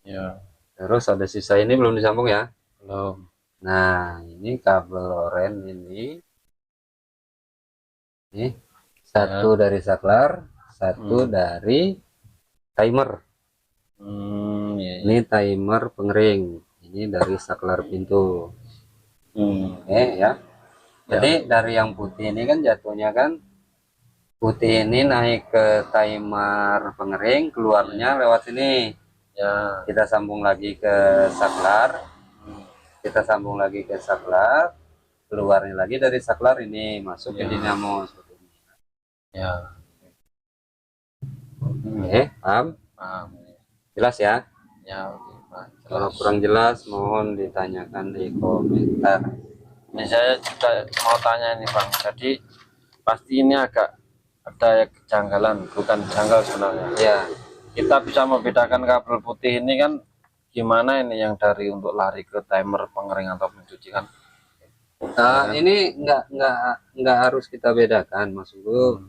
[SPEAKER 1] Ya.
[SPEAKER 2] Terus ada sisa ini belum disambung ya.
[SPEAKER 1] Belum.
[SPEAKER 2] Nah, ini kabel oren ini satu dari saklar, satu dari timer.
[SPEAKER 1] Ya.
[SPEAKER 2] Ini timer pengering, ini dari saklar pintu. Oke ya. Jadi dari yang putih ini kan jatuhnya kan putih ini naik ke timer pengering, keluarnya lewat sini.
[SPEAKER 1] Ya.
[SPEAKER 2] Kita sambung lagi ke saklar, kita sambung lagi ke saklar, keluarnya lagi dari saklar ini masuk ke dinamo seperti ini.
[SPEAKER 1] Ya.
[SPEAKER 2] Oke, paham?
[SPEAKER 1] Paham.
[SPEAKER 2] Jelas ya?
[SPEAKER 1] Ya, oke, Pak.
[SPEAKER 2] Kalau kurang jelas mohon ditanyakan di komentar.
[SPEAKER 1] Ini saya juga mau tanya ini Bang. Jadi pasti ini agak ada kejanggalan, bukan janggal sebenarnya.
[SPEAKER 2] Ya,
[SPEAKER 1] Kita bisa membedakan kabel putih ini kan gimana ini yang dari untuk lari ke timer pengering atau pencuci kan?
[SPEAKER 2] ini nggak harus kita bedakan, maksudku.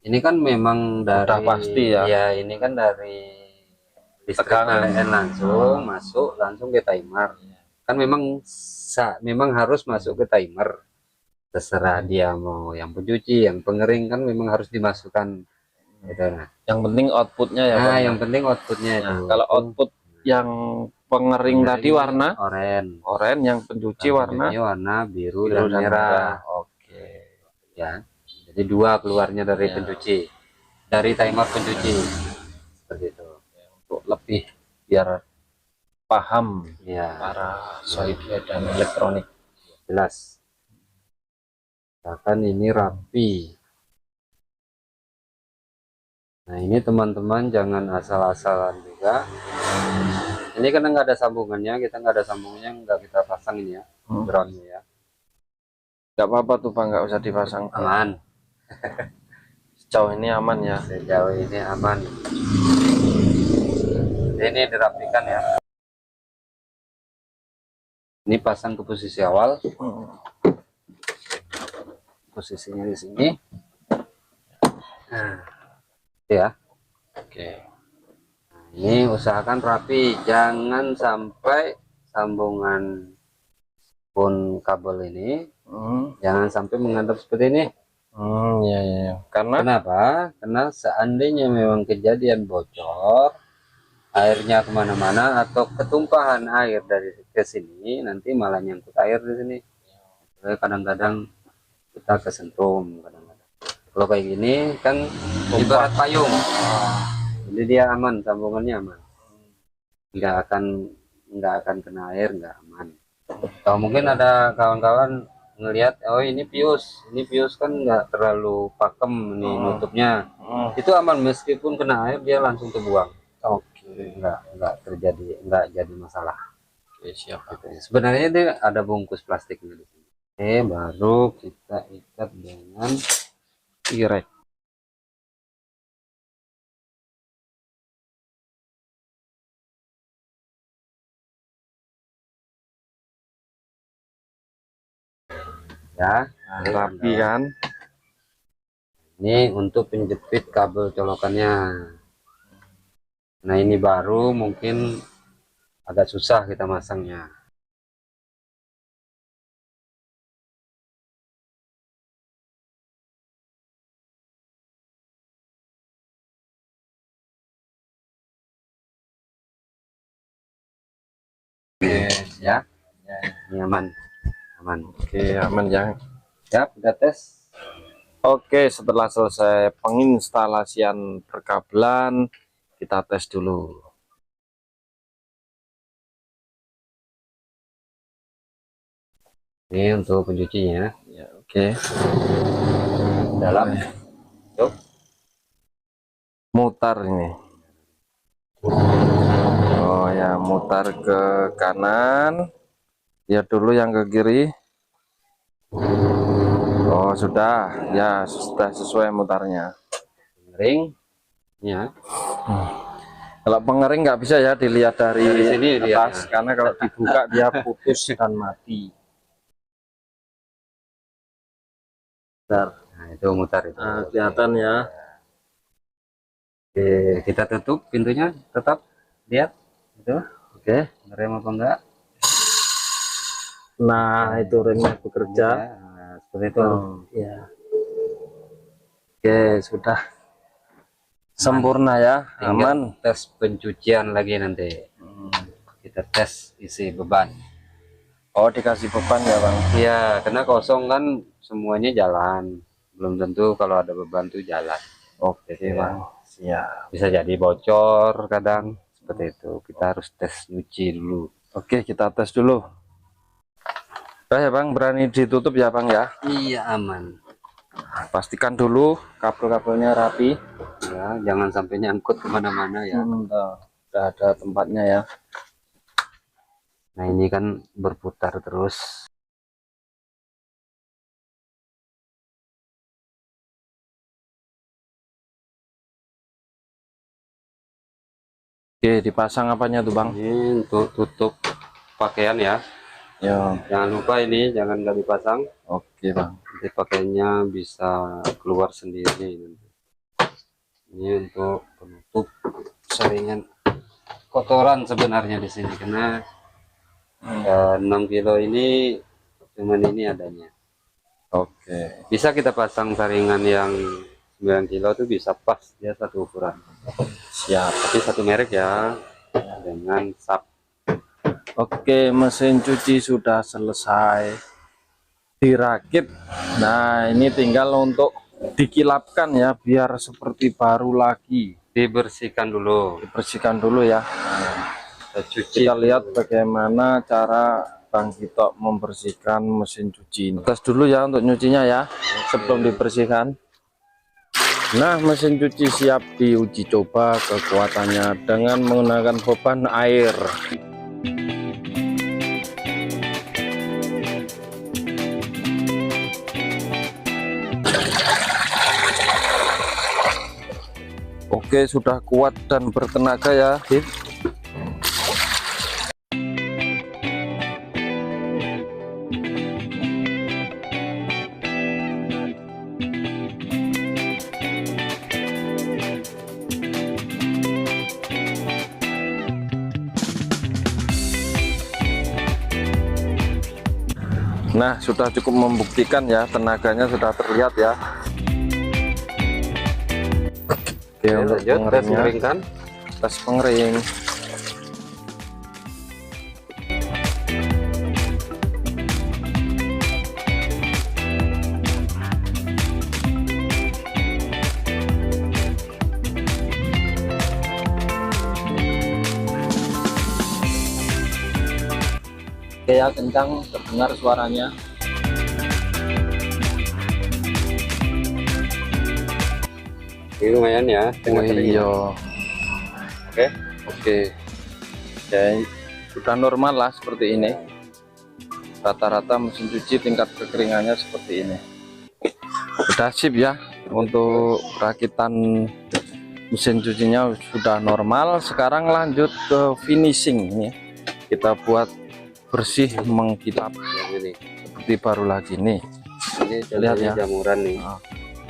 [SPEAKER 2] Ini kan memang dari
[SPEAKER 1] Sudah pasti ya.
[SPEAKER 2] Ya, ini kan dari listrik
[SPEAKER 1] Tegangan.
[SPEAKER 2] PLN langsung masuk langsung ke timer. Kan memang harus masuk ke timer. Terserah dia mau yang pencuci, yang pengering kan memang harus dimasukkan gitu. Nah,
[SPEAKER 1] Yang penting outputnya ya Bang.
[SPEAKER 2] yang penting outputnya itu.
[SPEAKER 1] Nah, kalau output yang pengering tadi warna
[SPEAKER 2] oranye,
[SPEAKER 1] yang pencuci warna
[SPEAKER 2] biru,
[SPEAKER 1] biru
[SPEAKER 2] dan merah.
[SPEAKER 1] Oke.
[SPEAKER 2] Ya, jadi dua keluarnya dari
[SPEAKER 1] Ya.
[SPEAKER 2] pencuci, dari timer pencuci seperti itu.
[SPEAKER 1] Untuk lebih biar paham
[SPEAKER 2] Ya,
[SPEAKER 1] para sohib dan elektronik.
[SPEAKER 2] jelas. Bahkan ini rapi. Nah, ini teman-teman jangan asal-asalan juga. Ini karena nggak ada sambungannya, kita nggak ada sambungannya, nggak kita pasang ini ya, groundnya ya.
[SPEAKER 1] Nggak apa-apa tuh Bang, nggak usah dipasang.
[SPEAKER 2] Aman.
[SPEAKER 1] Sejauh ini aman ya.
[SPEAKER 2] Sejauh ini aman. Ini dirapikan ya. Ini pasang ke posisi awal. Posisinya di sini. Nah, ya.
[SPEAKER 1] Oke.
[SPEAKER 2] Nah, ini usahakan rapi, jangan sampai sambungan pun kabel ini jangan sampai menghadap seperti ini.
[SPEAKER 1] Ya. Karena
[SPEAKER 2] Kenapa? Karena seandainya memang kejadian bocor, airnya kemana-mana atau ketumpahan air dari ke sini, nanti malah nyangkut air di sini. Kadang-kadang kita kesentrum, kadang-kadang. Kalau kayak gini kan ibarat payung, jadi dia aman, sambungannya aman, nggak akan kena air, nggak aman. Kalau mungkin ada kawan-kawan ngelihat, oh ini pius kan nggak terlalu pakem nih nutupnya, itu aman, meskipun kena air dia langsung terbuang.
[SPEAKER 1] Oke.
[SPEAKER 2] Nggak terjadi, nggak jadi masalah.
[SPEAKER 1] Oke, siap.
[SPEAKER 2] Gitu ya. Sebenarnya dia ada bungkus plastiknya di sini. Oke, baru kita ikat dengan
[SPEAKER 1] Tirek.
[SPEAKER 2] ya.
[SPEAKER 1] Rapi kan?
[SPEAKER 2] Ini untuk penjepit kabel colokannya. Nah, ini baru mungkin agak susah kita masangnya. Ya, ini aman.
[SPEAKER 1] Oke, aman ya.
[SPEAKER 2] Ya, udah tes.
[SPEAKER 1] Oke, setelah selesai penginstalasian perkabelan, kita tes dulu.
[SPEAKER 2] Ini untuk pencucinya.
[SPEAKER 1] Ya, oke.
[SPEAKER 2] Dalam. Tuh.
[SPEAKER 1] Mutar ini. Oh ya, mutar ke kanan. Lihat dulu yang ke kiri. Oh sudah, ya sudah sesuai mutarnya.
[SPEAKER 2] Ring. Ya.
[SPEAKER 1] Kalau pengering nggak bisa ya dilihat dari
[SPEAKER 2] sini
[SPEAKER 1] atas,
[SPEAKER 2] lihatnya.
[SPEAKER 1] karena kalau dibuka dia putus dan mati. Bentar.
[SPEAKER 2] Nah, itu mutar itu.
[SPEAKER 1] Nah, kelihatan ya.
[SPEAKER 2] Oke, kita tutup pintunya, tetap lihat itu.
[SPEAKER 1] Oke.
[SPEAKER 2] Rem apa enggak?
[SPEAKER 1] Nah, itu remnya bekerja.
[SPEAKER 2] Nah, seperti itu.
[SPEAKER 1] Ya. Oke, sudah sempurna ya,
[SPEAKER 2] Tinggal
[SPEAKER 1] aman.
[SPEAKER 2] tes pencucian lagi nanti. Kita tes isi beban.
[SPEAKER 1] Oh, dikasih beban ya, Bang?
[SPEAKER 2] Iya, karena kosong kan semuanya jalan. Belum tentu kalau ada beban tuh jalan.
[SPEAKER 1] Oke,
[SPEAKER 2] Gitu ya.
[SPEAKER 1] Bang. Siap.
[SPEAKER 2] Bisa jadi bocor kadang seperti itu. Kita harus tes nyuci dulu.
[SPEAKER 1] Oke, kita tes dulu. Udah ya, Bang, berani ditutup ya, Bang ya.
[SPEAKER 2] Iya, aman.
[SPEAKER 1] Pastikan dulu kabel-kabelnya rapi.
[SPEAKER 2] Ya, jangan sampai nyangkut kemana-mana ya.
[SPEAKER 1] Udah ada tempatnya ya.
[SPEAKER 2] Nah, ini kan berputar terus.
[SPEAKER 1] Oke, dipasang apanya tuh, Bang?
[SPEAKER 2] Ini untuk tutup pakaian ya.
[SPEAKER 1] Ya.
[SPEAKER 2] Jangan lupa ini jangan nggak dipasang.
[SPEAKER 1] Oke, Bang.
[SPEAKER 2] Nanti pakainya bisa keluar sendiri. Ini untuk penutup saringan kotoran sebenarnya di sini, karena 6 kilo ini cuman ini adanya.
[SPEAKER 1] Oke.
[SPEAKER 2] Bisa kita pasang saringan yang 9 kilo tuh bisa pas, dia satu ukuran.
[SPEAKER 1] Siap.
[SPEAKER 2] Tapi satu merek ya, dengan sap.
[SPEAKER 1] Oke, mesin cuci sudah selesai dirakit. Nah, ini tinggal untuk dikilapkan ya, biar seperti baru lagi.
[SPEAKER 2] Dibersihkan dulu.
[SPEAKER 1] Dibersihkan dulu ya. Kita lihat bagaimana cara Bang Gito membersihkan mesin cuci ini. Tes dulu ya untuk nyucinya ya, sebelum dibersihkan. Nah, mesin cuci siap diuji coba kekuatannya dengan menggunakan beban air. Oke, sudah kuat dan bertenaga ya, Dit. Nah, sudah cukup membuktikan ya, tenaganya sudah terlihat ya. Oke, untuk
[SPEAKER 2] Lanjut, tes
[SPEAKER 1] pengeringnya,
[SPEAKER 2] mengeringkan.
[SPEAKER 1] tes pengering. Oke ya, kencang terdengar suaranya.
[SPEAKER 2] Ini lumayan ya, tengah kering.
[SPEAKER 1] Iya.
[SPEAKER 2] Oke.
[SPEAKER 1] Oke. Ya, sudah normal lah seperti ini. Rata-rata mesin cuci tingkat kekeringannya seperti ini. Sudah sip ya untuk rakitan mesin cucinya sudah normal. Sekarang lanjut ke finishing ini. Kita buat bersih mengkilap
[SPEAKER 2] Yang ini.
[SPEAKER 1] seperti baru lagi nih.
[SPEAKER 2] Ini
[SPEAKER 1] Lihat
[SPEAKER 2] contohnya
[SPEAKER 1] ya.
[SPEAKER 2] jamuran nih.
[SPEAKER 1] Ah.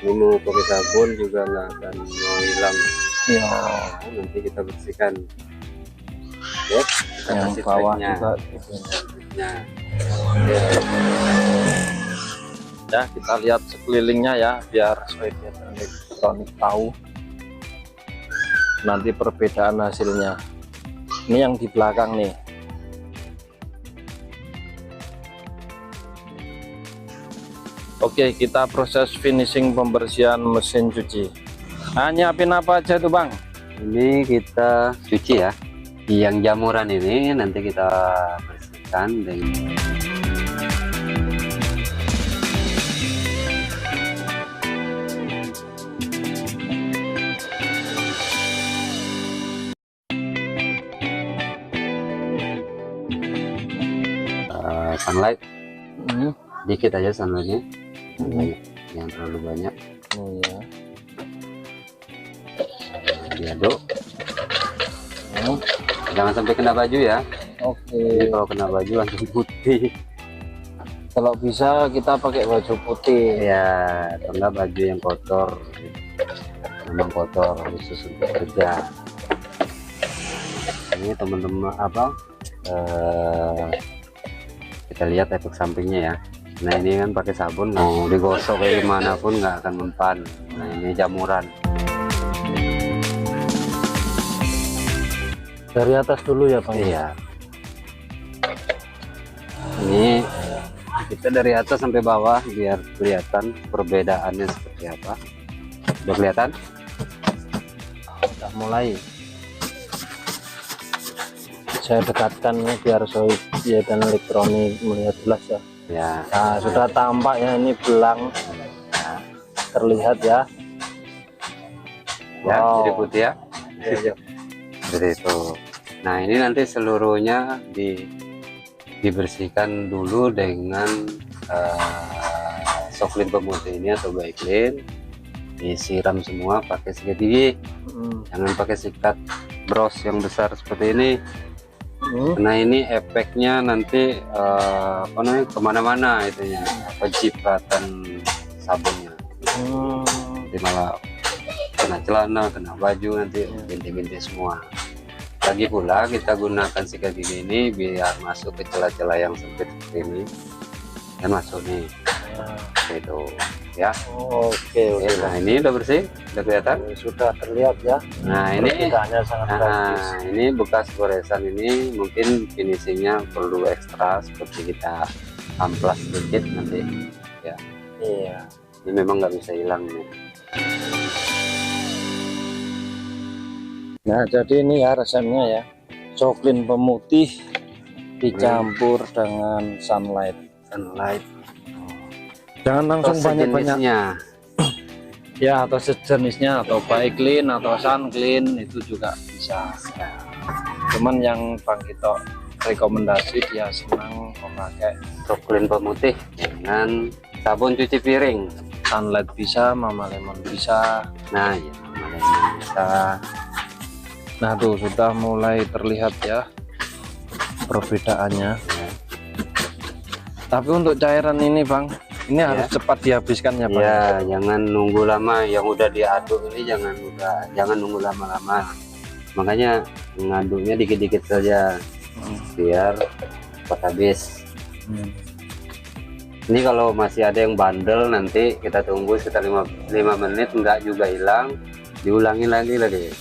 [SPEAKER 2] Ini mau pakai sabun juga nggak akan mau hilang.
[SPEAKER 1] Iya.
[SPEAKER 2] Nah, nanti kita bersihkan. Ya, kita
[SPEAKER 1] Yang
[SPEAKER 2] kasih
[SPEAKER 1] bawah
[SPEAKER 2] treknya.
[SPEAKER 1] juga.
[SPEAKER 2] Nah,
[SPEAKER 1] Ya, kita lihat sekelilingnya ya, biar Sohib Jatan Elektronik tahu nanti perbedaan hasilnya. Ini yang di belakang nih. Oke, kita proses finishing pembersihan mesin cuci. Nah, nyiapin apa aja tuh Bang?
[SPEAKER 2] Ini kita cuci ya. Yang jamuran ini nanti kita bersihkan dengan sunlight. Dikit aja sunlightnya, jangan terlalu banyak.
[SPEAKER 1] Oh ya.
[SPEAKER 2] Diaduk. Jangan sampai kena baju ya.
[SPEAKER 1] Oke.
[SPEAKER 2] Jadi kalau kena baju langsung putih.
[SPEAKER 1] Kalau bisa kita pakai baju putih.
[SPEAKER 2] Ya, atau enggak baju yang kotor. Memang kotor khusus untuk kerja. Ini teman-teman apa? Kita lihat efek sampingnya ya. Nah ini kan pakai sabun, mau digosok kayak gimana pun nggak akan mempan. Nah ini jamuran.
[SPEAKER 1] Dari atas dulu ya Bang.
[SPEAKER 2] Iya. Ini kita dari atas sampai bawah biar kelihatan perbedaannya seperti apa. Udah kelihatan?
[SPEAKER 1] Udah mulai. Saya dekatkan ini biar Sohib Jaidan Elektronik melihat jelas ya.
[SPEAKER 2] Ya.
[SPEAKER 1] Nah, sudah tampak ya, ini belang terlihat ya.
[SPEAKER 2] Ya,
[SPEAKER 1] Wow.
[SPEAKER 2] jadi putih ya.
[SPEAKER 1] Iya.
[SPEAKER 2] Seperti itu. Nah ini nanti seluruhnya dibersihkan dulu dengan soklin pemutih ini atau Baiklin, disiram semua pakai sikat gigi. Jangan pakai sikat bros yang besar seperti ini. Nah ini efeknya nanti apa namanya, kemana-mana itunya, apa cipratan sabunnya. Nanti malah kena celana, kena baju, nanti bintik-bintik semua. Lagi pula kita gunakan sikat gigi ini biar masuk ke celah-celah yang sempit seperti ini, dan masuk nih, itu ya.
[SPEAKER 1] Oke.
[SPEAKER 2] Nah ini udah bersih, udah kelihatan,
[SPEAKER 1] Sudah terlihat ya.
[SPEAKER 2] nah ini
[SPEAKER 1] Perbedaannya sangat drastis.
[SPEAKER 2] nah ini bekas goresan ini mungkin finishingnya perlu ekstra, seperti kita amplas sedikit nanti ya.
[SPEAKER 1] Iya.
[SPEAKER 2] Ini memang nggak bisa hilang nih.
[SPEAKER 1] Nah, jadi ini ya resepnya ya. Soklin pemutih dicampur dengan sunlight. Jangan langsung
[SPEAKER 2] Atau
[SPEAKER 1] banyak-banyak.
[SPEAKER 2] sejenisnya.
[SPEAKER 1] Ya, atau sejenisnya, atau Baiklin atau Sunklin itu juga bisa. Cuman yang Bang Kito rekomendasi, dia senang memakai
[SPEAKER 2] Soklin pemutih dengan sabun cuci piring.
[SPEAKER 1] sunlight bisa, Mama Lemon bisa.
[SPEAKER 2] Nah ya, mana bisa.
[SPEAKER 1] Nah tuh sudah mulai terlihat ya perbedaannya. Tapi untuk cairan ini Bang, ini harus cepat dihabiskan ya Bang.
[SPEAKER 2] Ya, jangan nunggu lama. Yang udah diaduk ini jangan nunggu lama-lama. Makanya ngaduknya dikit-dikit saja biar cepat habis. Ini kalau masih ada yang bandel, nanti kita tunggu sekitar 5 menit, enggak juga hilang, diulangi lagi.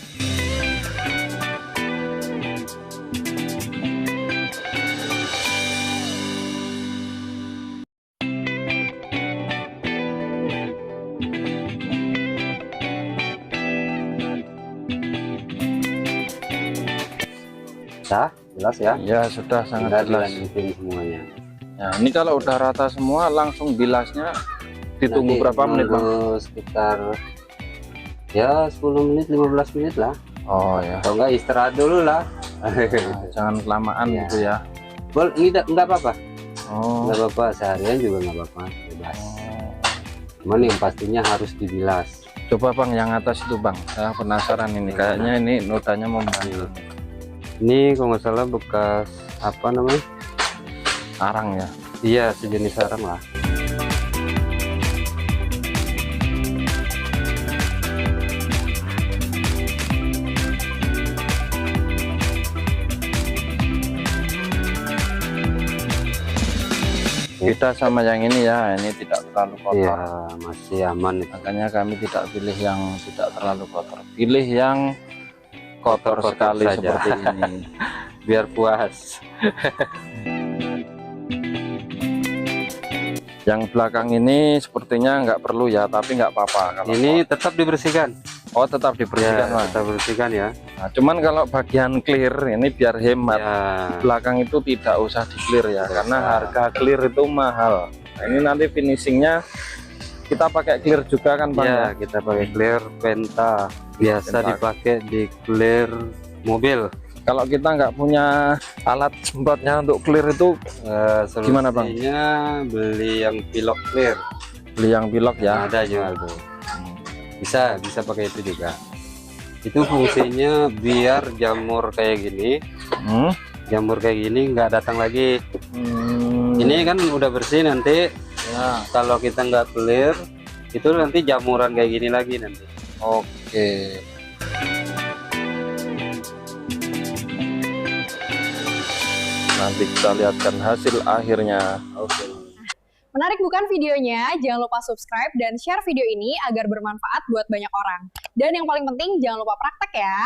[SPEAKER 2] Jelas ya?
[SPEAKER 1] Ya sudah sangat
[SPEAKER 2] Udah
[SPEAKER 1] jelas.
[SPEAKER 2] dilanjutin semuanya.
[SPEAKER 1] Nah ini kalau udah rata semua langsung bilasnya ditunggu
[SPEAKER 2] Nanti
[SPEAKER 1] berapa menit Bang?
[SPEAKER 2] nunggu sekitar ya 10 menit 15 menit lah.
[SPEAKER 1] Oh ya.
[SPEAKER 2] Atau enggak istirahat dulu lah.
[SPEAKER 1] Nah, jangan kelamaan
[SPEAKER 2] Ya.
[SPEAKER 1] gitu ya.
[SPEAKER 2] Boleh, enggak apa-apa.
[SPEAKER 1] Oh.
[SPEAKER 2] Enggak apa-apa, seharian juga enggak apa-apa, bebas. Cuman yang pastinya harus dibilas.
[SPEAKER 1] Coba Bang yang atas itu Bang, saya penasaran ini, kayaknya ini notanya memanggil.
[SPEAKER 2] Ini kalau nggak salah bekas apa namanya?
[SPEAKER 1] Arang ya.
[SPEAKER 2] Iya, sejenis sarang lah.
[SPEAKER 1] Beda sama yang ini ya, ini tidak terlalu kotor.
[SPEAKER 2] Iya, masih aman.
[SPEAKER 1] Makanya kami tidak pilih yang tidak terlalu kotor, pilih yang kotor
[SPEAKER 2] Kotor-kotor
[SPEAKER 1] sekali
[SPEAKER 2] saja.
[SPEAKER 1] seperti ini.
[SPEAKER 2] Biar puas.
[SPEAKER 1] Yang belakang ini sepertinya nggak perlu ya, tapi nggak apa-apa. Kalau
[SPEAKER 2] Ini tetap dibersihkan.
[SPEAKER 1] oh tetap dibersihkan
[SPEAKER 2] Ya,
[SPEAKER 1] Mas.
[SPEAKER 2] tetap bersihkan ya.
[SPEAKER 1] Nah, cuman kalau bagian clear ini biar hemat.
[SPEAKER 2] Ya.
[SPEAKER 1] Belakang itu tidak usah di clear ya,
[SPEAKER 2] Tidak
[SPEAKER 1] karena
[SPEAKER 2] usah.
[SPEAKER 1] harga clear itu mahal. Nah, ini nanti finishingnya kita pakai clear juga kan Bang
[SPEAKER 2] Ya,
[SPEAKER 1] ya?
[SPEAKER 2] kita pakai clear Penta. Biasa
[SPEAKER 1] Penta.
[SPEAKER 2] dipakai di clear mobil.
[SPEAKER 1] Kalau kita nggak punya alat semprotnya untuk clear itu Gimana, Bang?
[SPEAKER 2] Solusinya beli yang pilok clear.
[SPEAKER 1] beli yang pilok ya.
[SPEAKER 2] Ada jual tuh. Bisa pakai itu juga. Itu fungsinya biar jamur kayak gini,
[SPEAKER 1] Hmm.
[SPEAKER 2] nggak datang lagi. Ini kan udah bersih, nanti
[SPEAKER 1] Ya.
[SPEAKER 2] kalau kita nggak clear itu nanti jamuran kayak gini lagi nanti.
[SPEAKER 1] Oke. Nanti kita lihatkan hasil akhirnya. Oke.
[SPEAKER 3] Menarik bukan videonya? Jangan lupa subscribe dan share video ini agar bermanfaat buat banyak orang. Dan yang paling penting, jangan lupa praktek ya.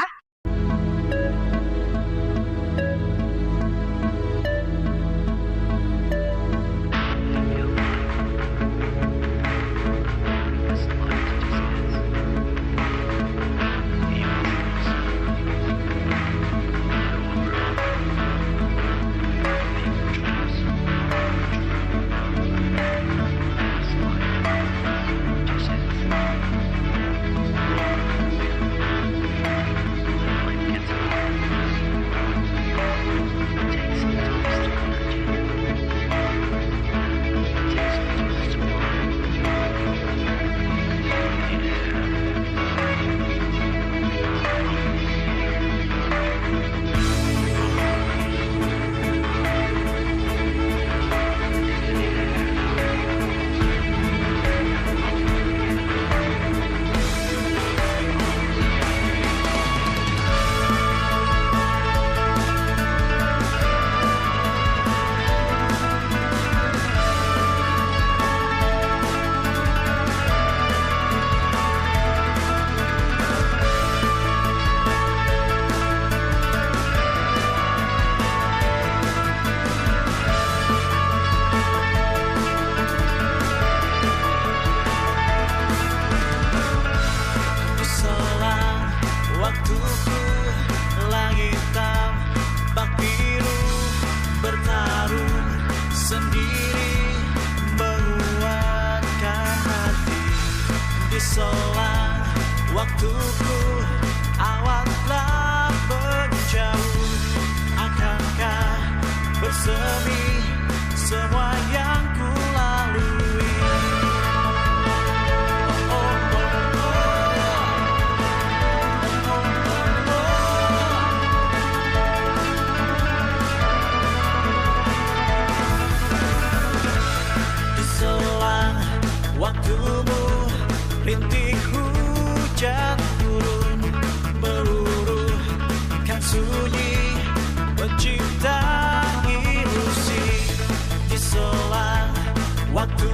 [SPEAKER 4] Waktuku langit hitam bak biru bertarung sendiri menguatkan hati di selang waktuku awan telah menjauh. Akankah bersemi semua yang ku lalui? Waktumu rintik hujan turun meluluh kan sunyi pencipta ilusi di selang waktu